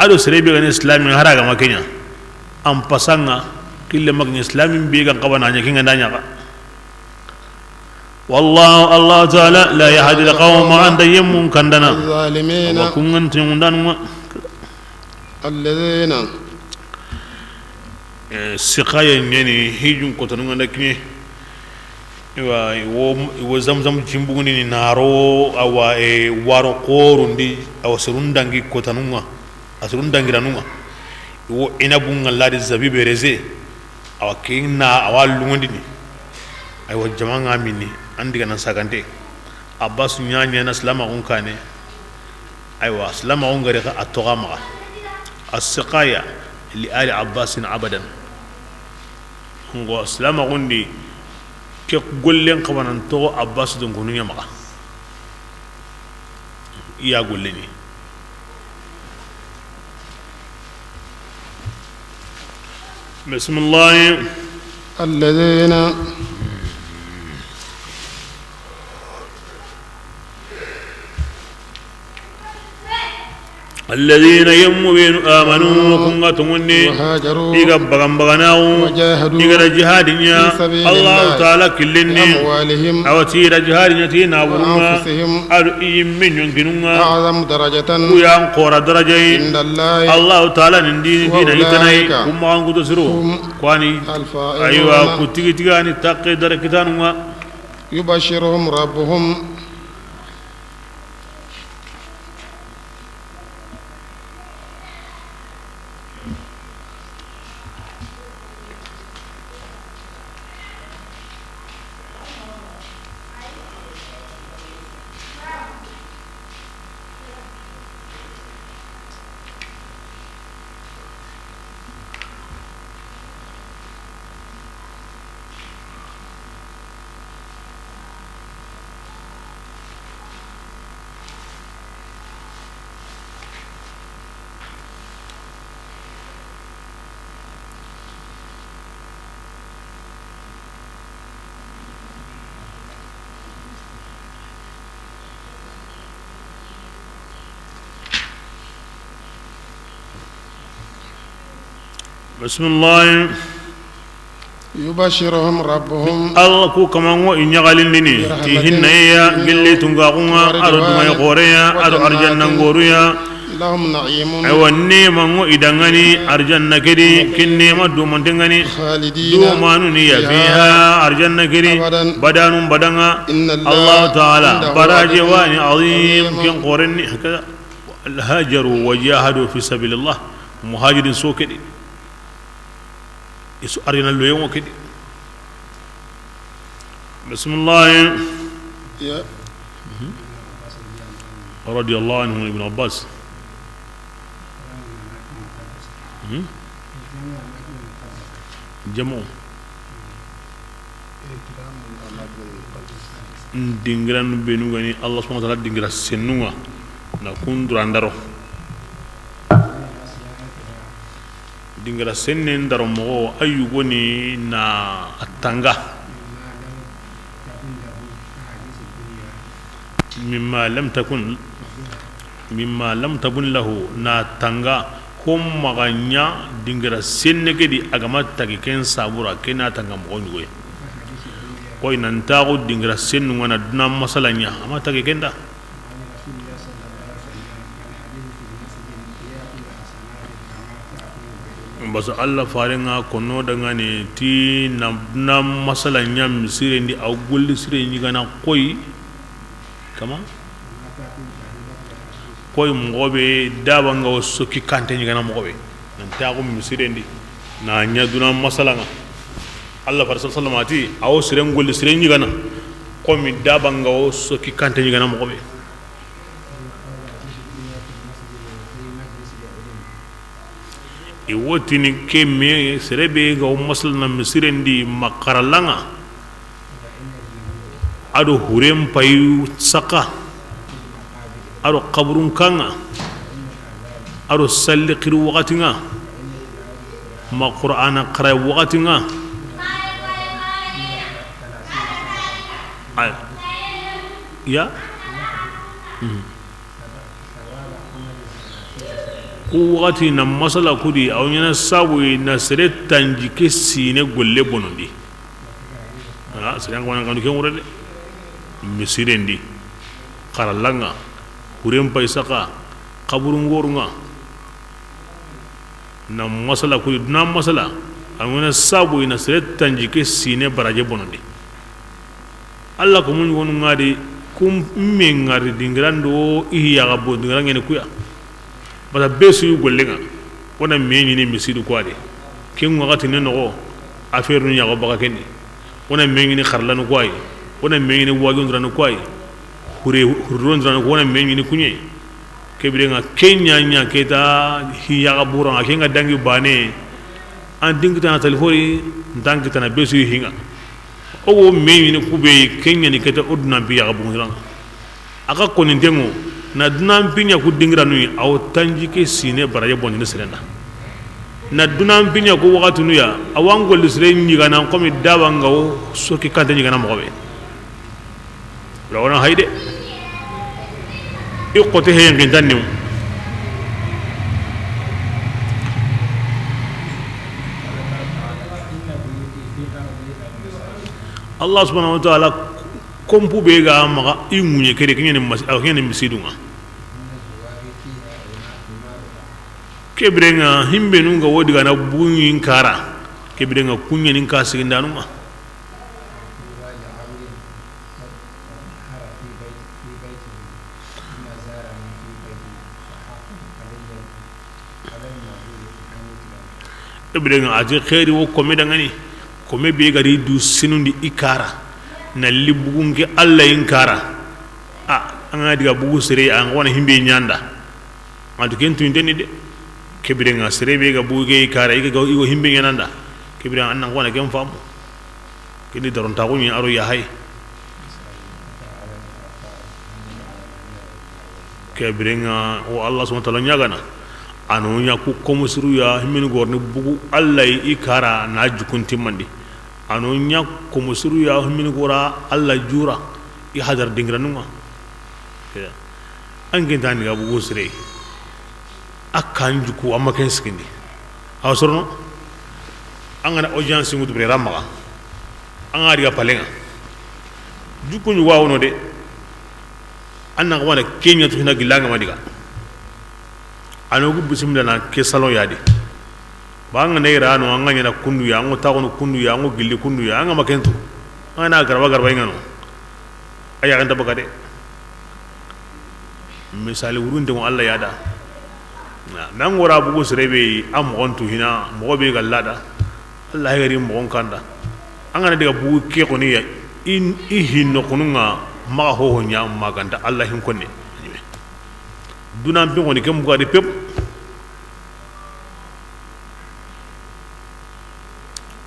ado serebe gan islamin haraga makenya am pasanga kille mag islamin be gan qabana nya kinga danya ka wallahu allah ta'ala la yahdi alqawma anda yamun kandana الظالمين wa kungan tingundan الذين siqaya nyani hijun ko tanunga nakni wo zamzam jimbuguni ni naro awa waro qorundi awa surundangi ko tanunga asurun dangiranunga wo inabunga ladi zabibe reze awa kinna awa lungondini ay wa jamanga minni andiga nan sagante abbas nyanya na salama on kane ay wa salama on gare ka atogama as-siqaya li ali abbas abadan ngo salama gondi ke gollen qabanan to abbas don kununya maka iya golleni بسم الله الذين الذين يمؤمنون آمنوا كنغا تمني وهاجروا إيغا بغم بغناو وجاهدوا إيغا جهادنيا في سبيل الله الله تعالى كلني بأموالهم أو تيرا جهادنيا تينا ورما وأنفسهم أدو إيمين ينكنونغا أعظم درجة ويان قورا درجين عند الله الله تعالى نندين فينا يتناي وأولئك كما أنكو تسرو هم كواني الفائزون أيوة كتيجي تيغاني تاقي دركتانونغا يبشرهم ربهم bismillah يبشرهم ربهم الله كو كمان و إن يغالينني تيهن يا قلي تنقاقونا أرو دمي قوريا أرو أرجان نغوريا لهم نعيم أيواني مانو إدانغاني أرجان نكري كني ما دومان تنغاني خالدين دومانو نيا فيها أرجان نكري بدانو بدانا الله تعالى براجواني عظيم كن قورني هكذا هاجروا وجاهدوا في سبيل الله مهاجرين سوكدي يسو أرينا اللي يوم كده بسم الله رضي الله عنه ابن عباس جمو دينغران بينو غني الله سبحانه وتعالى دينغرا سنوا نكون دراندارو dingara sennen daro mo ayugoni na atanga mimma lam takun lahu na tanga hom maganya dingara senne ke di agama tagi ken sabura kena tanga mo ngoy koy nan tago dingara sennu ngana duna masalanya ama tagi kenda basa Allah farenga kono dangane ti na masala nyam sire ndi aw golli sire ni gana koy kama koy ngobe daba nga soki kante ni gana ngobe nan taako mi sire ndi na nyaduna masala nga Allah fa sallallahu alaihi aw sire golli sire ni gana ko mi daba nga soki kante ni gana ngobe iwotini ke me serebe ga masal na misirendi makaralanga ado hurem payu saka ado qabrun kanga ado salli qiru waqtinga ma qur'ana qara waqtinga ya kuwati na masala kudi aw nyana sabu na sere tanji ke sine golle bonondi ah sere ngwana kandu ke ngurade misirendi qaralanga hurem paisaka qaburun gorunga na masala kudi na masala aw nyana sabu na sere tanji ke sine baraje bonondi Allah ko mun wonu ngadi kum mengari dingrando iya gabo dingrangene kuya bata besu yu gollenga wona meñi ni misidu ko ade ken wakati ne no affaire nu yago baka kenni wona meñi ni kharlanu ko ay wona meñi ni wagun dranu ko ay hurron dranu ko wona meñi ni kunye kebire nga kenya nya keta hi yaga buranga kenga dangi bane an dingita na telefoni dangita na besu yu hinga o meñi ni kube kenya ni keta oduna bi yaga buranga aka konin dengo na dunan pinya ku dingira nui aw tanji ke sine baraje bonni ne serenda na dunan pinya ko wakati nuya awan gol sire nyiga nan ko mi dawa ngaw soki kante nyiga nan mo be lawona hayde iqote he ngin tanni Allah subhanahu wa ta'ala kompu bega maga imunye kede kenya ni misidunga kebrenga himbe nunga wodi gana bunyi nkara kebrenga kunya ninka sigindanuma kebrenga aje khairi wo komeda ngani kome bega ri du sinundi ikara na libugunge alla inkara anga diga bugu sere an wona himbe nyanda adu kentu ndeni de kebire nga sere be ga bugu ikara iga go igo himbe nyanda kebire an nan wona kem famu kini daron ta kunyi aro ya hay kebire nga o Allah subhanahu wa ta'ala nyagana anu nya ku komusuru ya himbe gorni bugu alla ikara na jukunti mandi anu nya ko musuru ya min gora alla jura i hadar dingranuma ya ange dani ga bugo sire akan juku amma ken skindi awsorno angana audience ngutu bre ramma anga diga palenga jukku ñu wawono de anna ko wala kenya to hina gilanga madiga anogu bismillah na ke salon yadi banga ne rano anga nyana kundu ya ngo tawono kundu ya ngo gilli kundu ya anga makento ana garba ngano aya kan tabaka de misali wurunde mo Allah yada nan wora bugo serebe am gontu hina mo be gallada Allah gari mo kanda angana diga bugo ke ko ni in ihinno kununga ma ho ho nya maganda Allah hin konne dunam bi ngoni kem buga de pep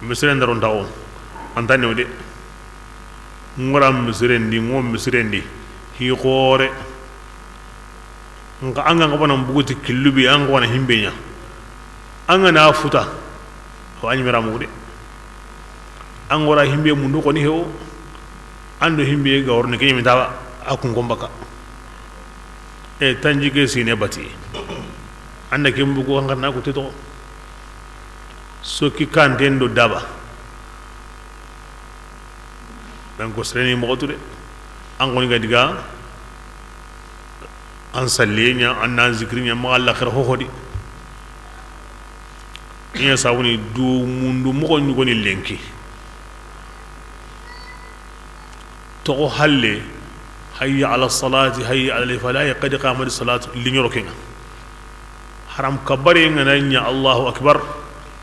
misren daron tawo antane wode ngoram misrendi ngom misrendi hi gore nga anga ngabana mbuguti killubi anga wana himbenya anga na futa ko anyi mera mude angora himbe mundu ko ni hewo ando himbe ga orne kenyi mitawa akun gombaka e tanjige sine bati anda ke mbugo anga na ko teto soki kantendo daba dan ko sreni mo tude angoni ga diga an sallenya an nan zikrinya ma Allah khir hohodi iya sawuni du mundu mo ko nyugo ni lenki to halle hayya ala salati hayya ala falah qad qamat salatu li nyorokenga haram kabare ngana Allahu akbar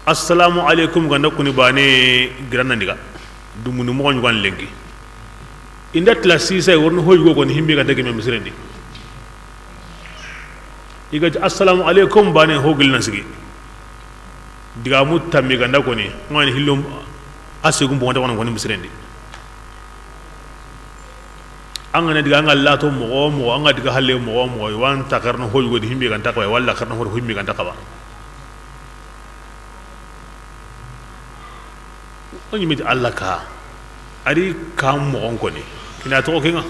assalamu alaikum ganda kuni bane giranna ndiga du mundu mo ko nyugo lenki inda klasi say worno hoygo ko ni himbe ga dege me misrendi iga assalamu alaikum bane hogil nasigi diga mutammi ganda ko ni ngani hillum asegum bo wonta woni misrendi angana diga ngal lato mo anga diga halle mo wan takarno hoygo di himbe ganta ko walla karno ho himbe ganta ka ba oni mit Allah ka ari kam mo onko ni kina to kenga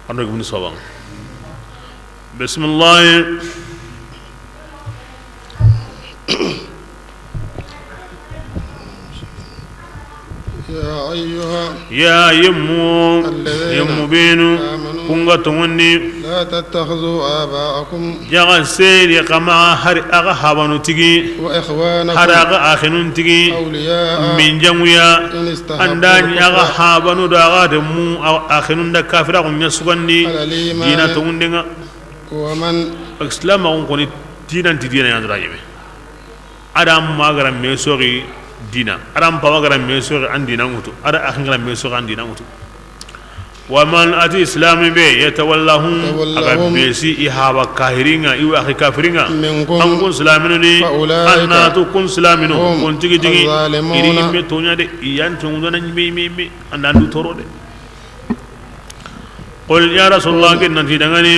ando gumni sobang bismillah ya yemmu binu kunga tongonni la tattakhudhu aba'akum jaga seri qama har aga habanu tigi wa ikhwanakum har aga akhinun tigi awliya min jamuya andani aga habanu da aga de mu akhinun da kafira kun yasugandi dina tongundenga wa man islam on koni dinan ti dina yandra yebe adam magara me sori dina adam pawagara me sori andina ngutu ada akhingara me sori andina ngutu wa man ati islami be yatawallahu agabesi ihaba kahiringa iwa akhi kafiringa an kun islaminu ni annatu kun islaminu kun tigi tigi iri me tonya de iyan tungona mi andandu torode qul ya rasulullah kin nanti dangani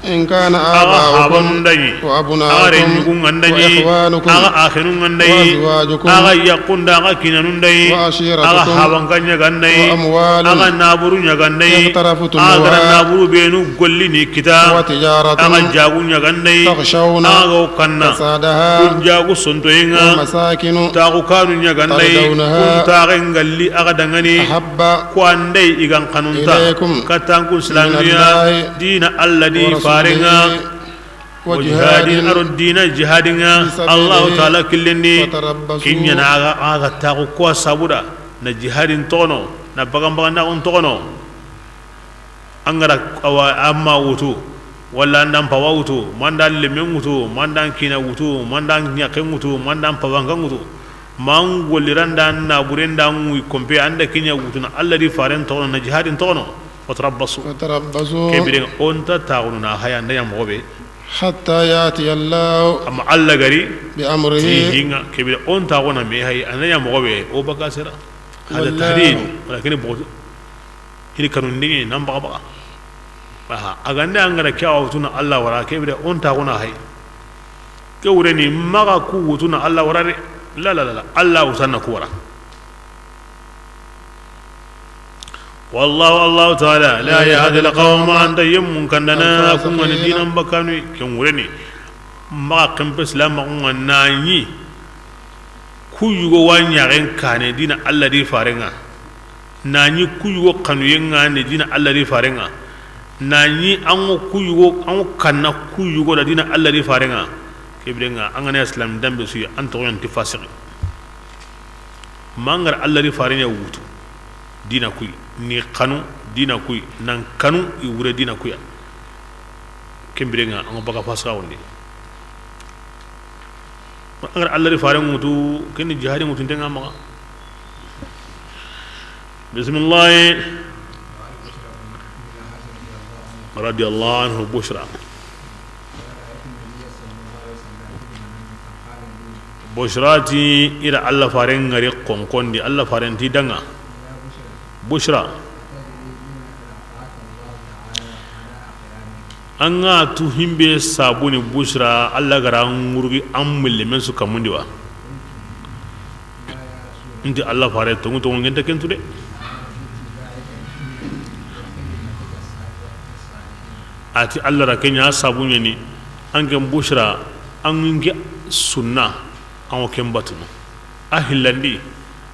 in kana aba'ukum wa abna'ukum wa ikhwanukum aga akhirun ngandai aga yaqunda aga kinanun dai aga haban kanya gandai aga naburunya gandai aga naburu benu gollini kita aga jagunya gandai aga kanna kun jagu sontoyenga ta ku kanunya gandai kun ta gangalli aga dangani ko andai igan kanunta katangku islamiya dina alladhi faringa wajihadin aruddina jihadinga Allah ta'ala killeni kinya na aga ta ko sabuda na jihadin tono na bagamba na on tono angara awa amma wutu walla ndam pawa wutu mandan lemen wutu mandan kina wutu mandan nyake wutu mandan pawanga wutu mangoliranda na burenda ngui kompe anda kinya wutu na alladhi farin tono na jihadin tono وتربصوا كبيرين أنت تعوننا هيا نيا مغبي حتى يأتي الله أما الله غري بأمره تيجينا كبير أنت تعونا ميهاي أنا يا مغبي أو بكاسرة هذا تهديد ولكن بود هني كانوا نيجي نام بقى أغنى أنغرا كأوتنا الله ورا كبير أنت تعونا هاي كورني ما كوتنا الله ورا لا الله وسنا كورا والله الله تعالى لا يهدي القوم أن يمن كننا كم من دين بكاني كم ورني ma kampe islam ma nani ku yugo wanyaren kane dina Allah di farenga nani ku yugo kanu yenga ne dina Allah di farenga nani an ku yugo an kanna ku yugo da dina Allah di farenga kebrenga an ne islam dambe su an to yanti fasik mangar Allah di farenga wutu dina kuy ni kanu dina kuy nan kanu i wure dina kuya kebrenga an baka fasika wonde agar Allah di farenga wutu ken jihadi wutu tenga ma bismillah radiyallahu anhu bushra bushrati ila Allah faren ngari konkondi Allah faren ti danga bushra anga tu himbe sabuni bushra Allah gara ngurgi ammille men su kamundi wa inti Allah fare to ngenta kentu de ati Allah ra kenya sabunya ni angem bushra angi sunna an ken batunu ahillandi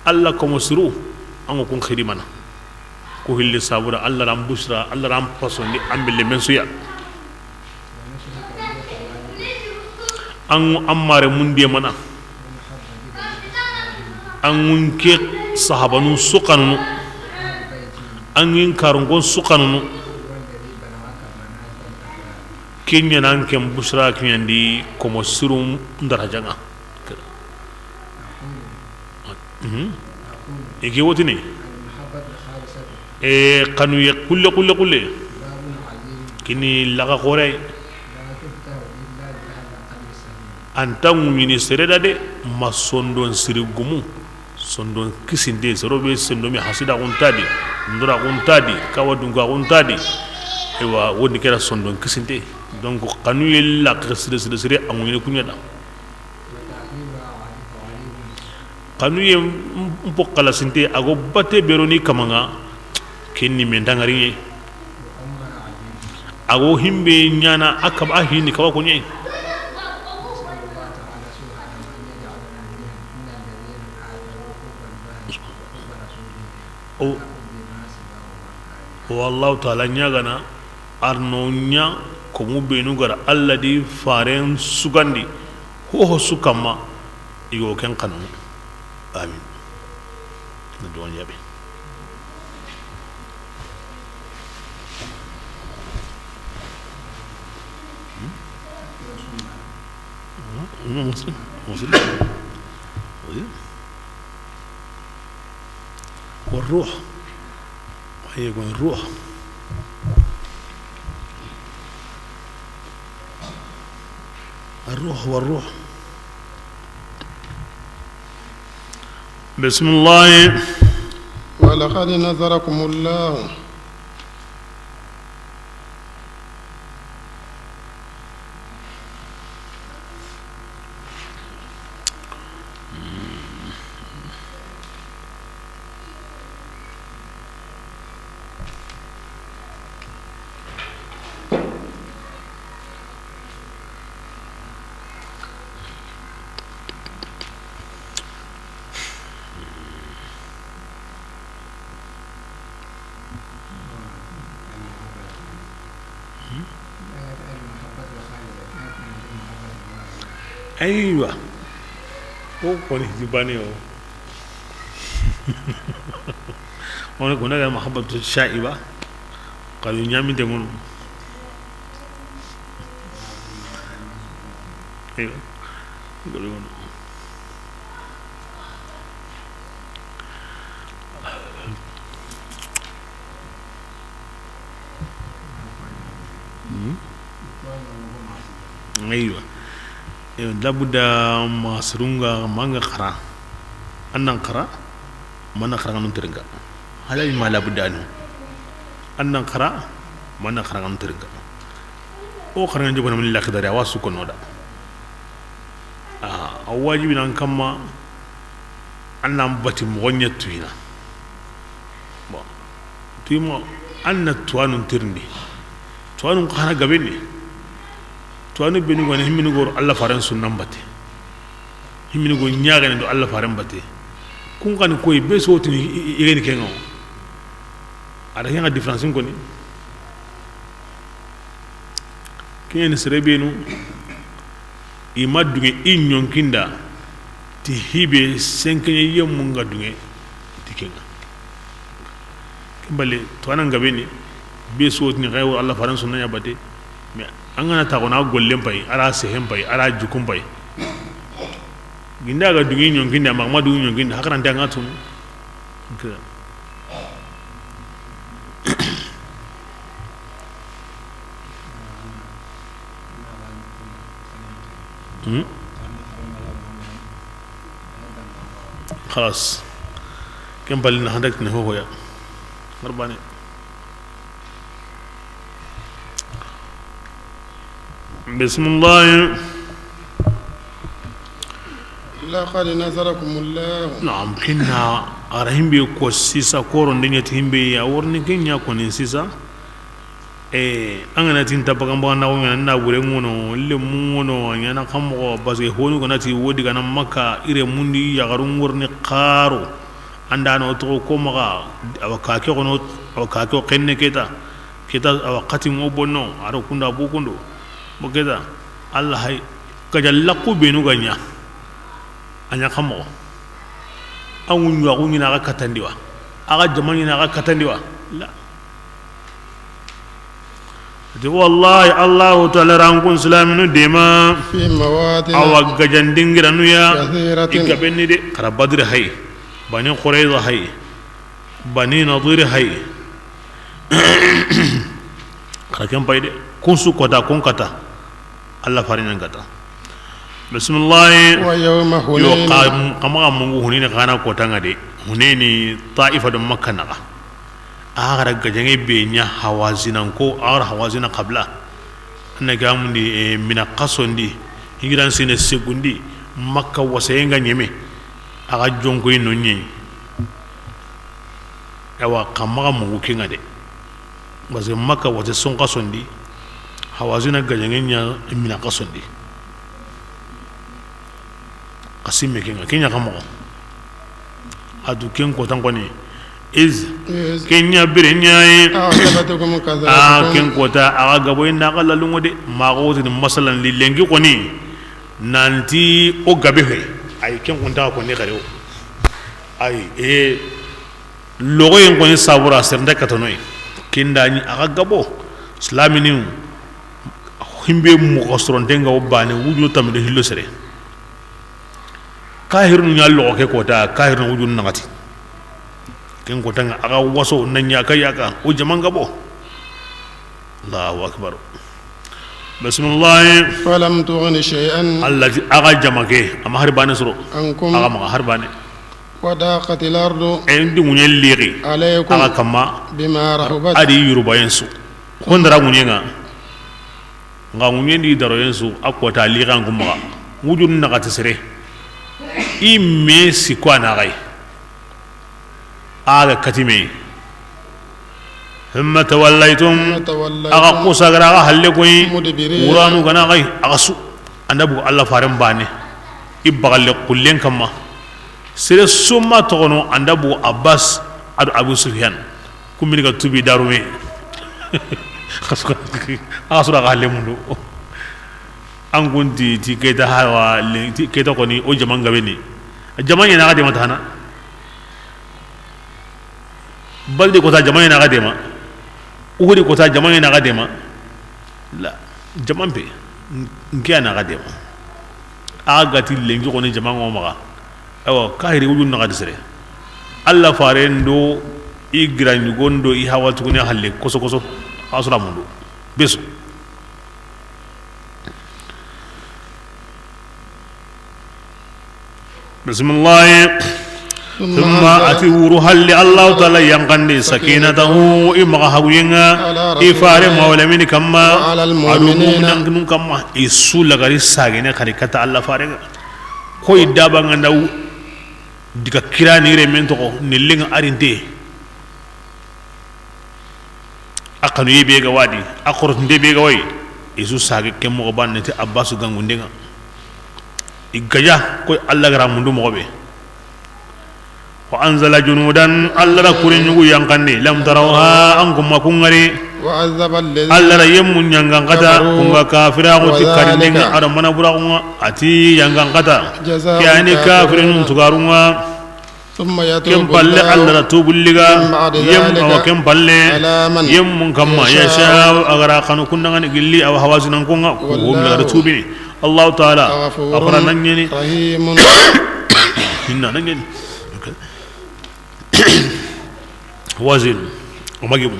Allah ko musru an ko khidimana ko hilli sabura Allah ram bushra Allah ram pasondi ambille men suya an ammare mundi mana an munke sahabanu suqanu an yin karungon suqanu kenya nan ken bushra kiyandi ko musru ndarajanga ege wotini kanu ye kulle kini laga khore antangu ministere dade masondon sirigumu sondon kisinde zerobe sendomi hasida untadi ndura untadi kawadunga untadi ewa woni kera sondon kisinde donc kanu ye la sire amuni kunyada kanu ye mpokala sinte ago bate beroni kamanga kenni mendangari ago himbe nyana akaba hini kawa kunye o wallahu ta'ala nyagana arnonya komu benu gara Allah di faren sugandi ho sukama igo ken kanu amin na duwan yabe مسلم والروح وهي يقول الروح والروح بسم الله ولقد نذركم الله ايوه هو كوني جباني هو وانا كنا محبة الشائبة قالوا نعمي دمون ايوه يقولون ايوه لابد masrunga manga khara annan khara mana khara ngun teringa halal ma labud anu annan khara mana khara ngun teringa o khara ngi bona min la khadari wasu kono da wajibi nan kamma annan bati mo gonya tuina bo tuimo anna tuanun tirni tuanun khara gabeni to anu benu gani himini gor Allah faran sunnan bate himini go nyaaga ne do Allah faran bate kun kan koy be so tini igeni kengo ada hinga difference ko ni kene serebenu ima dunge inyon kinda ti hibe senkenye yemunga dunge tikenga kimbali to anan gabe ni be so ni gawo Allah faran sunna ya bate me an gana ta gona gollem pai ara sehen pai ara jukum pai ginda ga dunge inyon kinda magmadu inyon kinda hakaran da ngatun خلاص كم بالنا هندك نهو يا مرباني بسم الله لقد نصركم الله نعم كنا أرهم بيكو سيسا كورن دنيا تهم بي يا ورني كنا كونين سيسا angana tin tabakan ba na wona na gure ngono le ngono nyana kamo basge honu kana ti wodi kana makka ire mundi ya garun wurni qaro anda no to ko maga awaka ke gono awaka ke kenne kita awakati mo bonno aro kunda bukundo mo keda allah hay kajallaqu benu ganya anya kamo awun wa kunyina ka katandiwa aga jamani na ka katandiwa la والله الله تعالى رانكون سلامنا ديما في مواطن أو جندين غرانويا كثيرة إكبني دي كربادر هاي بني قريظة هاي بني نضير هاي كركم بايد كونسو كوتا كون كتا الله فارين كتا بسم الله ويوم هنين يوقع كما مونغو هنين كانا كوتا غدي هنين طائفة دم مكة نغا agara gajange be nya hawazina ko agara hawazina qabla naga mundi mina qasondi higiran sine segundi makka wasenga nyeme aga jonko ino nyi awa kamaga mungu kinga de baze makka wase son qasondi hawazina gajange nya mina qasondi qasime kinga kinya kamaga adu ken ko tangoni iz kenya birenya أعجبتكم كثرتكم ken kota aga gabo inda kala lungo de mago tin masalan li lengi koni nanti o gabe he ay ken kunta ko ne gare ay logo yen koni sabura sernda katonoy kinda ni aga gabo islamini himbe mu kosron denga o bane wujulo tamde hillo sere kahirun nyallo ke kota kahirun wujun nangati ken ko tanga aga waso nanya kayaka o jaman gabo Allahu akbar bismillah فلم تغن شيئا allazi aga jamake ama harbane suro عنكم aga ma harbane وضاقت الأرض endi munyel liri عليكم aga kama بما رحبت adi yuruba yensu hondara munyenga nga munyendi daro yensu akwata liran kuma wujun naga tsere imme sikwana gai aga katime ثم توليتم aga kusa gara aga halle koy مدبرين uranu gana gai aga su andabu allah faran bane ibagalle kullen kama sire summa togono andabu abbas adu abu sufyan kumini ga tubi darume aga sura ga halle mundu angundi ti keta hawa ti keta koni o jaman gabe ni jaman yana ga de matana balde kota jamane na gadema uhudi kota jamane na gadema la jaman pe nkia na gadema agati lengi koni jaman o maga awa kahiri wujun na gadisere alla farendo igran gondo I hawatu kuni halle koso koso asura mundu beso bismillah ثم أتورو هل الله تعالى ينقني سكينته إما هوينا إفار مولمين كما على المؤمنين أدومون كما يسول لغري ساجنا كاريكاتا الله فارغ كوي دابا عندو ديكا كيراني ريمنتو نيلين أرينتي أكنو يبيعوا وادي أكورت ندي بيعوا isu sage kem mo ban ne te abbasu gangundenga igaja ko Allah gara mundu mo be wa anzala junudan Allah kurin yugo yankande lam tarawha ankum makungari وعذب الذين Allah ra yemmun yangan kata kunga kafira ko tikarindinga ara mana burakunga ati yangan kata yani kafirin tugarunga ثم يتوب kem palle Allah tubulliga yem aw kem palle yemmun kamma yasha agara kanu kundangan gilli aw hawazinan kunga ko hum tubi Allah taala afara nanyeni رحيم inna nanyeni wazir umagibu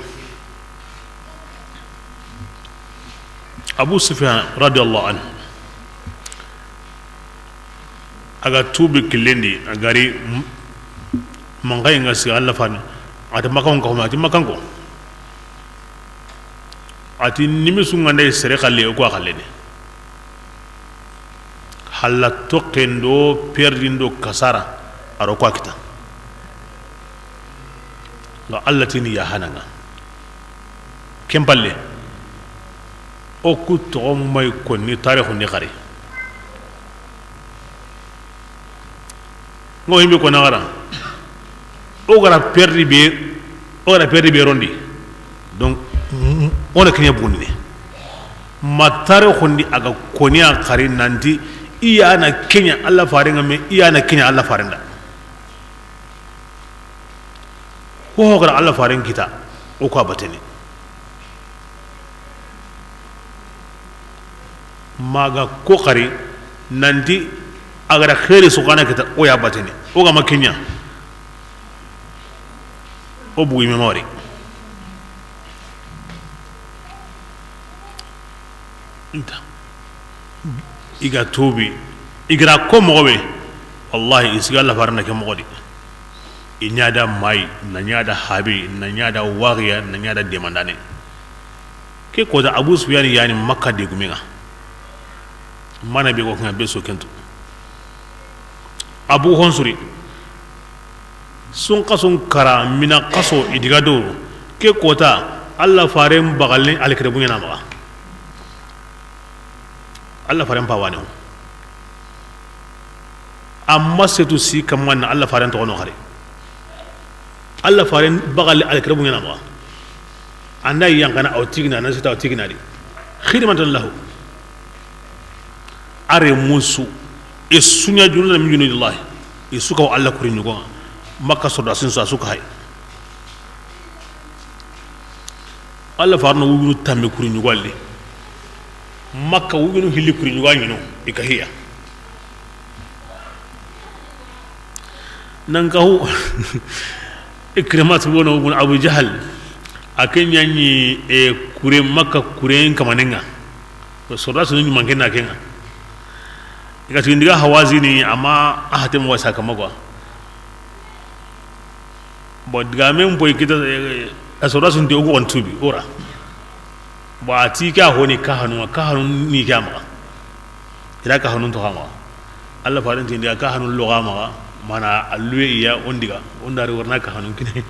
Abu Sufyan radiyallahu anhu aga tubi kilendi agari mangai ngasi Allah fani ada makan ko ati makan ko ati nimisu ngande sere khalle ko khalle ne halla tokendo perdindo kasara aro ko kita ga Allah tini ya hananga kempalle o ku to may ko ni tarikh ni khari ngo himbe ko nagara o gara perdi be rondi donc on a kenya bunni ma tarikh ni aga ko ni khari nanti iya na kenya Allah faringa me iya na kenya Allah farinda ko gara Allah farin kita o ko bateni maga ko khari nanti agara khairi sukana kita o ya batene o ga makenya o buyi memori inta iga tobi igra ko mobe wallahi isiga Allah farna ke mogodi inyada mai nanyada habi nanyada wariya nanyada demandane ke ko da Abu Sufyan yani Makka de guminga mana be ko kan be so kento Abu Honsuri sun kasun kara mina kaso idigado ke kota Allah faren bagalne alkrebu yana ma Allah faren pa wani amma setu si kaman Allah faren to no khare Allah faren bagal alkrebu yana ma anda yang kana autigna na sita autigna di khidmatan lahu are musu e sunya junna min junillah e suka Allah kurin yugo makka soda sin sa suka hay Allah farno wugunu tambe kurin yugo alli makka wugunu hilli kurin yugo ngino e kahiya nan kahu ikrimat bono bun Abu Jahal akenya ni e kure makka kuren kamanenga soda sun mangena kenga ikati ndiga hawazini ama ahate mo wasaka magwa bod gamen boy kita asora sun de ugo on tubi ora ba ti ka honi ka hanu ni kama ila ka hanu to hama Allah faran tin ndiga ka hanu lo gama mana alwe iya ondiga ondare warna ka hanu kine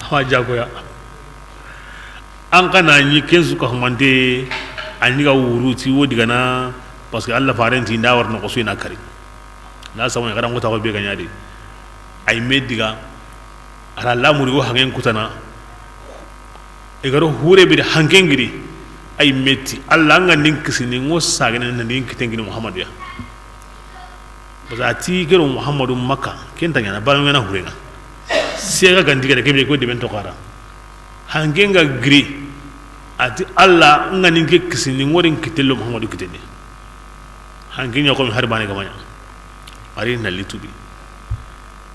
awa jago ya an kana ni kensu ka humande aniga wuruti wodiga na parce que Allah farenti ndawar no ko suina kari la sama ngara ngota ko be ganyade ay mediga ala lamuri wo hangen kutana e garo hure be hangen gidi ay metti Allah ngandin kisini ngo sagene ndin kitengini Muhammad ya bazati gero Muhammadu makka kenta nyana balu ngana hurenga sega gandiga de kebe ko de bento kara hangen ga gri ati Allah ngandin kisini ngorin kitello Muhammadu kitende hankin ya ko har bane gamanya ari na litubi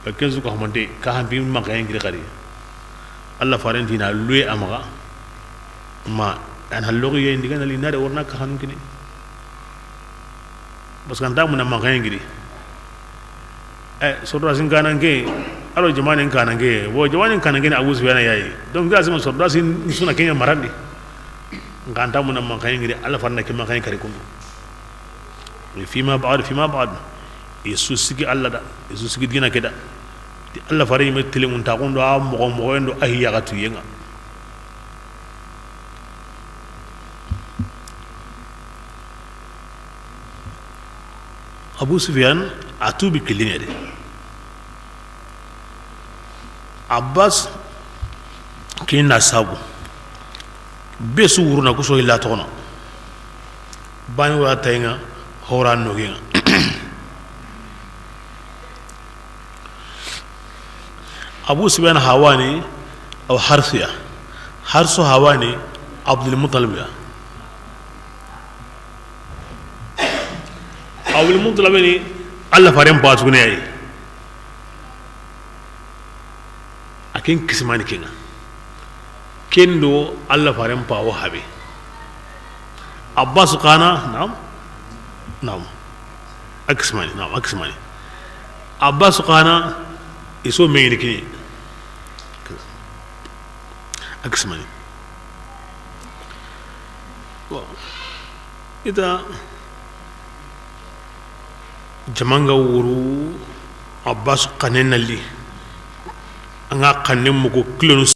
ba kenzu ko hamante ka hambi maka en gire Allah farentina luwe amaga ma an hallo ye ndiga na linare warna ka hanu kini bas kan ta mun maka en gire sodra sin kanange aro jamanen kanange wo jamanen kanange na Abu Sufyan yayi donc da sama sodra sin suna kenya marandi nganta mun maka en gire Allah farna ke maka en kare kundu فيما بعد يسوسك الله دا يسوسك دينا كده الله فري متلي منتاقون دو مغو دو أهي يغتو ينغا abu sufyan atu bi kilingere abbas kinna sabu besu wuruna ko so illa tono bani wa tayga horan no ginga abu sufyan hawani aw harsiya harsu hawani abdul muttalib ya abdul muttalib ni alla faren pasu ne ay akin kismani kinga kendo alla faren pa wa habe abbas kana nam akismani abbas kana iso meini kini akismani ita jamanga wuru abbas kanenali anga kanem ko kilonu